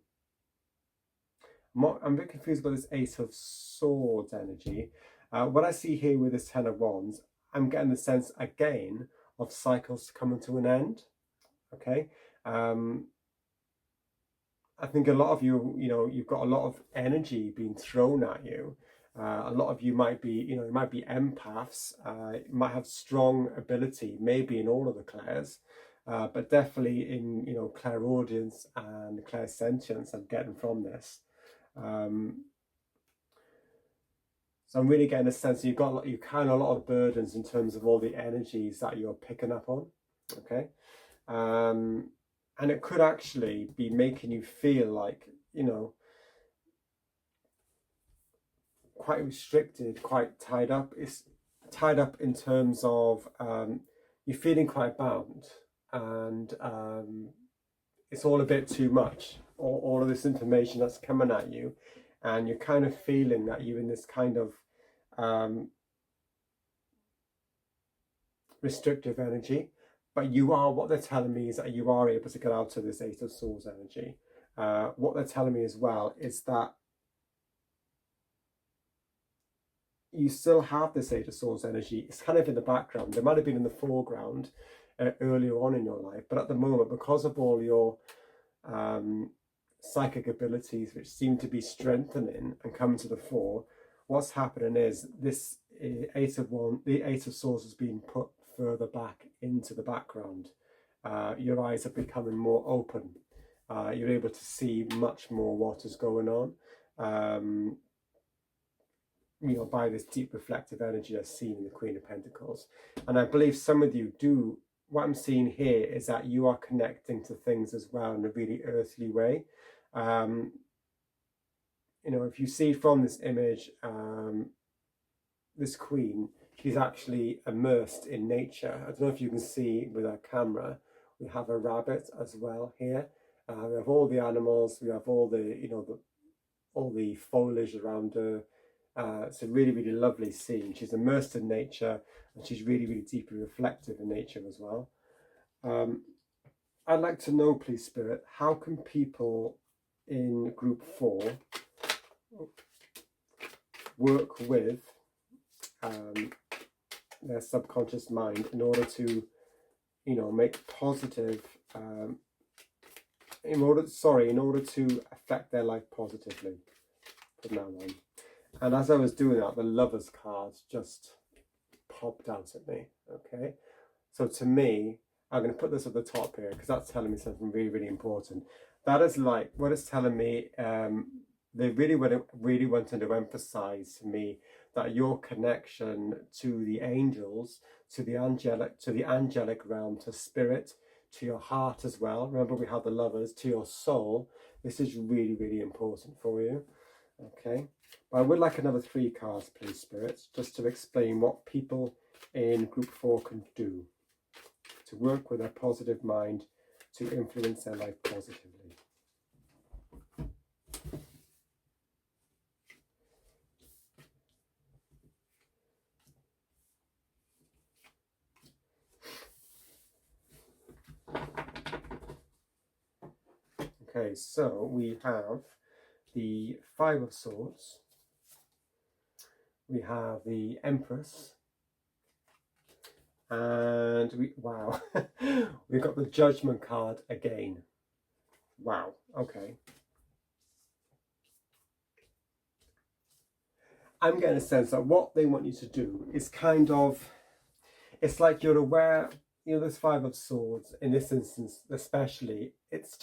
a bit confused about this Ace of Swords energy. What I see here with this Ten of Wands, I'm getting the sense again of cycles coming to an end. Okay. I think a lot of you, you've got a lot of energy being thrown at you. A lot of you might be, you might be empaths, might have strong ability, maybe in all of the clairs, but definitely in, clairaudience and clairsentience I'm getting from this. So I'm really getting a sense you carry a lot of burdens in terms of all the energies that you're picking up on. Okay. And it could actually be making you feel like, quite restricted, quite tied up. It's tied up in terms of you're feeling quite bound, and it's all a bit too much, all of this information that's coming at you, and you're kind of feeling that you're in this kind of restrictive energy. But what they're telling me is that you are able to get out of this Eight of Swords energy. What they're telling me as well is that you still have this Eight of Swords energy. It's kind of in the background. It might have been in the foreground earlier on in your life, but at the moment, because of all your psychic abilities, which seem to be strengthening and coming to the fore, what's happening is this the Eight of Swords has been put further back into the background. Your eyes are becoming more open. You're able to see much more what is going on. By this deep reflective energy as seen in the Queen of Pentacles. And I believe some of you do, what I'm seeing here is that you are connecting to things as well in a really earthly way. If you see from this image, this Queen, she's actually immersed in nature. I don't know if you can see with our camera, we have a rabbit as well here. We have all the animals, we have all the, all the foliage around her. It's a really, really lovely scene. She's immersed in nature, and she's really, really deeply reflective in nature as well. I'd like to know, please, Spirit, how can people in group 4 work with their subconscious mind in order to, make positive, in order to affect their life positively from now on. And as I was doing that, the Lovers cards just popped out at me, okay? So to me, I'm going to put this at the top here because that's telling me something really, really important. That is like, what it's telling me, they really wanted to emphasize to me that your connection to the angels, to the angelic realm, to spirit, to your heart as well. Remember, we have the Lovers, to your soul. This is really, really important for you, okay? But I would like another 3 cards, please, Spirits, just to explain what people in group 4 can do to work with a positive mind to influence their life positively. Okay, so we have the 5 of Swords, we have the Empress, and we've got the Judgment card again. Wow, okay. I'm getting a sense that what they want you to do is kind of, it's like you're aware, this 5 of Swords, in this instance especially, it's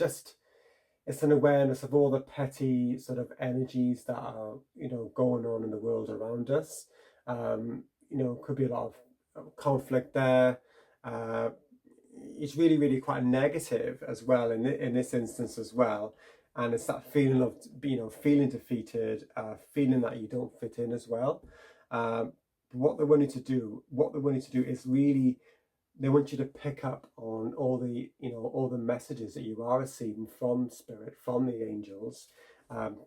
an awareness of all the petty sort of energies that are, going on in the world around us. Could be a lot of conflict there. It's really, really quite negative as well in this instance as well. And it's that feeling of, feeling defeated, feeling that you don't fit in as well. what they want you to do, is really, they want you to pick up on all the, all the messages that you are receiving from spirit, from the angels,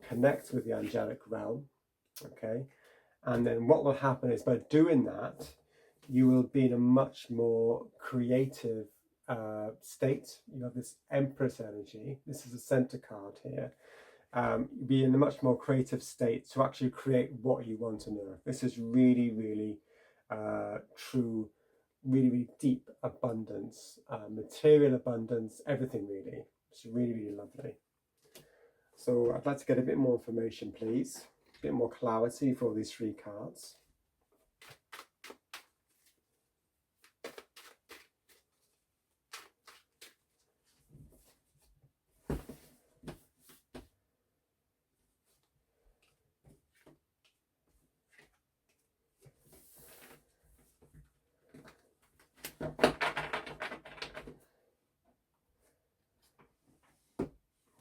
connect with the angelic realm, okay? And then what will happen is, by doing that, you will be in a much more creative state. You have this Empress energy. This is a center card here. Be in a much more creative state to actually create what you want on earth. This is really, really true, really, really deep abundance, material abundance, everything really. It's really, really lovely. So I'd like to get a bit more information, please. A bit more clarity for these 3 cards.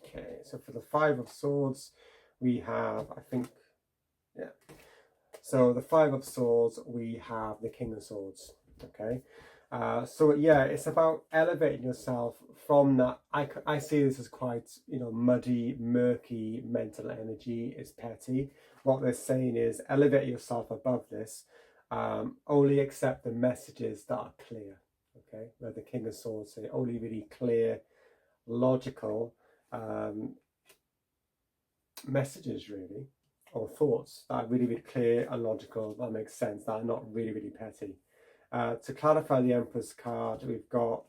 Okay, so for the 5 of Swords, we have, I think, yeah. So the 5 of Swords, we have the King of Swords, okay? So yeah, it's about elevating yourself from that. I see this as quite, muddy, murky mental energy. It's petty. What they're saying is elevate yourself above this. Only accept the messages that are clear, okay? Where the King of Swords say only really clear, logical messages, really, or thoughts that are really, really clear and logical, that makes sense, that are not really, really petty. To clarify the Emperor's card, we've got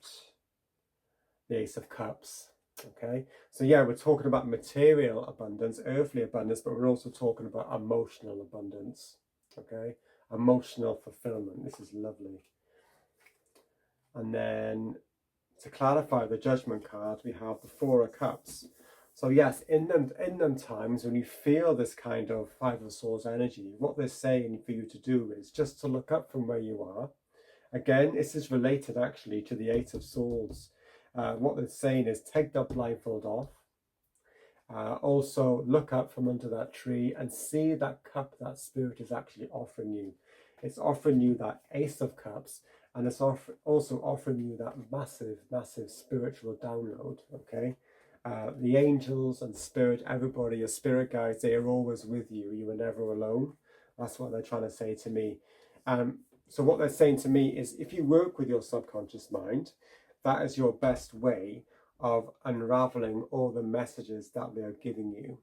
the Ace of Cups. Okay, so yeah, we're talking about material abundance, earthly abundance, but we're also talking about emotional abundance. Okay, emotional fulfillment. This is lovely. And then to clarify the Judgment card, we have the 4 of Cups. So yes, in them times when you feel this kind of 5 of Swords energy, what they're saying for you to do is just to look up from where you are. Again, this is related actually to the 8 of Swords. What they're saying is take that blindfold off. Also look up from under that tree and see that cup that spirit is actually offering you. It's offering you that Ace of Cups, and it's also offering you that massive, massive spiritual download, okay? The angels and spirit, everybody, your spirit guides, they are always with you. You are never alone. That's what they're trying to say to me. So what they're saying to me is, if you work with your subconscious mind, that is your best way of unraveling all the messages that they are giving you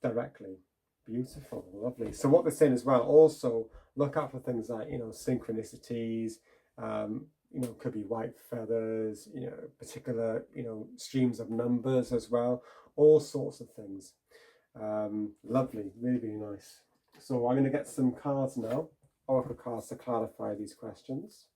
directly. Beautiful, lovely. So what they're saying as well, also look out for things like, synchronicities, could be white feathers, particular, streams of numbers as well, all sorts of things. Lovely, really, really nice. So I'm going to get some cards now, oracle cards, to clarify these questions.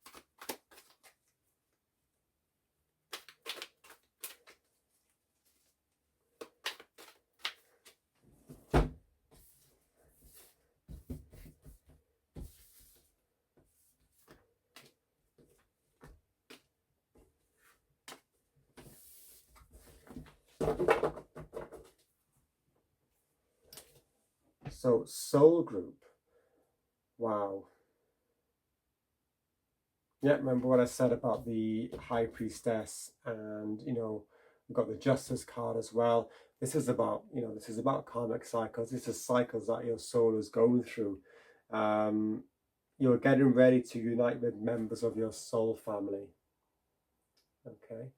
So soul group, wow. Yeah, remember what I said about the High Priestess, and we've got the Justice card as well. This is about, this is about karmic cycles. This is cycles that your soul is going through. You're getting ready to unite with members of your soul family. Okay,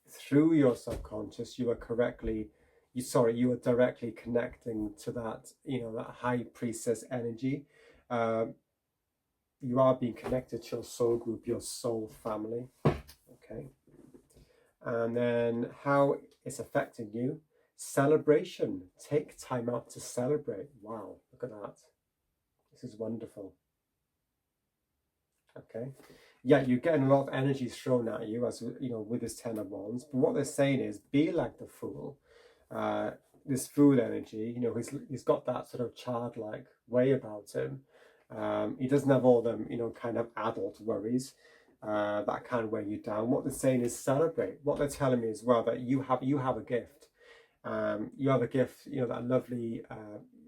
through your subconscious, you are directly connecting to that, that High Priestess energy. You are being connected to your soul group, your soul family. Okay, and then how it's affecting you. Celebration. Take time out to celebrate. Wow, look at that. This is wonderful. Okay, yeah, you're getting a lot of energy thrown at you, as with this 10 of Wands, but what they're saying is be like the Fool. This Fool energy, he's got that sort of childlike way about him. He doesn't have all them, kind of adult worries that can weigh you down. What they're saying is celebrate. What they're telling me as well, that you have a gift. You have a gift, that lovely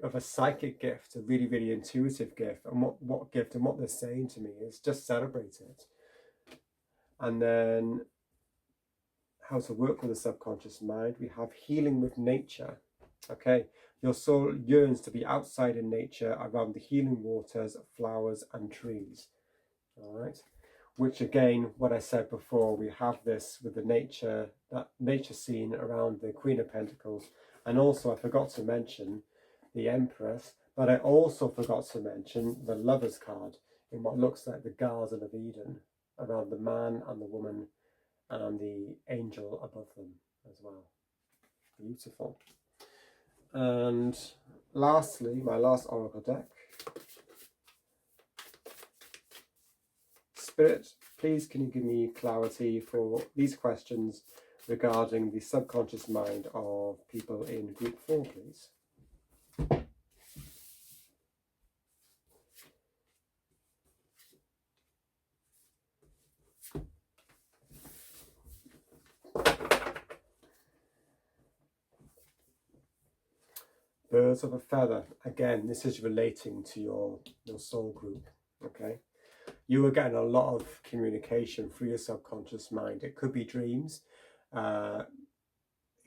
of a psychic gift, a really, really intuitive gift, and what gift and what they're saying to me is just celebrate it. And then how to work with the subconscious mind. We have healing with nature. Okay, your soul yearns to be outside in nature, around the healing waters, flowers and trees. All right, which again, what I said before, we have this with the nature, that nature scene around the Queen of Pentacles. And also I forgot to mention the Empress, but I also forgot to mention the Lover's card in what looks like the Garden of Eden, around the man and the woman and the angel above them as well. Beautiful. And lastly, my last oracle deck. Spirit, please can you give me clarity for these questions regarding the subconscious mind of people in group 4, please? Birds of a feather. Again, this is relating to your soul group, okay? You are getting a lot of communication through your subconscious mind. It could be dreams. It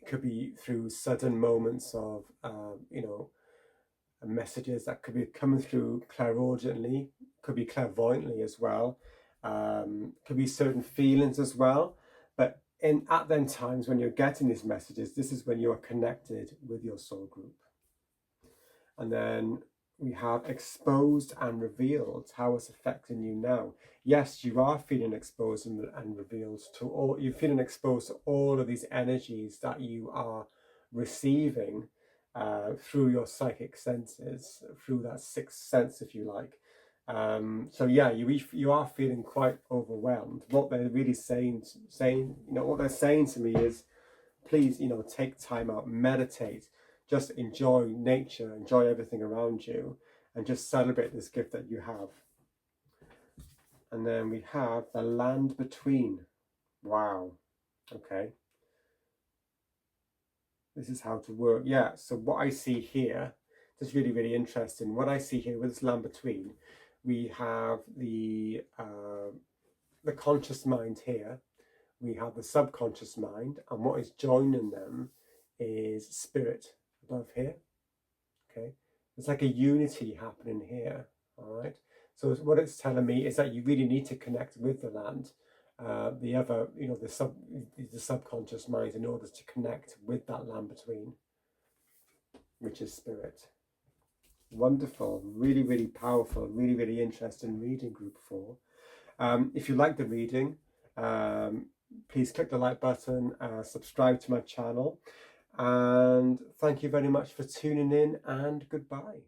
could be through sudden moments of, messages that could be coming through clairaudiently, could be clairvoyantly as well. Could be certain feelings as well. But at then times when you're getting these messages, this is when you are connected with your soul group. And then we have exposed and revealed, how it's affecting you now. Yes, you are feeling exposed and revealed to all, you're feeling exposed to all of these energies that you are receiving through your psychic senses, through that sixth sense, if you like. So yeah, you are feeling quite overwhelmed. What they're really saying, what they're saying to me is, please, take time out, meditate, just enjoy nature, enjoy everything around you, and just celebrate this gift that you have. And then we have the land between. Wow. Okay. This is how to work. Yeah, so what I see here, just really, really interesting. What I see here with this land between, we have the conscious mind here. We have the subconscious mind, and what is joining them is spirit above here. Okay, it's like a unity happening here. All right, so what it's telling me is that you really need to connect with the land, the other, the subconscious mind, in order to connect with that land between, which is spirit. Wonderful, really, really powerful, really, really interesting reading, group 4. If you like the reading, please click the like button, subscribe to my channel, and thank you very much for tuning in, and goodbye.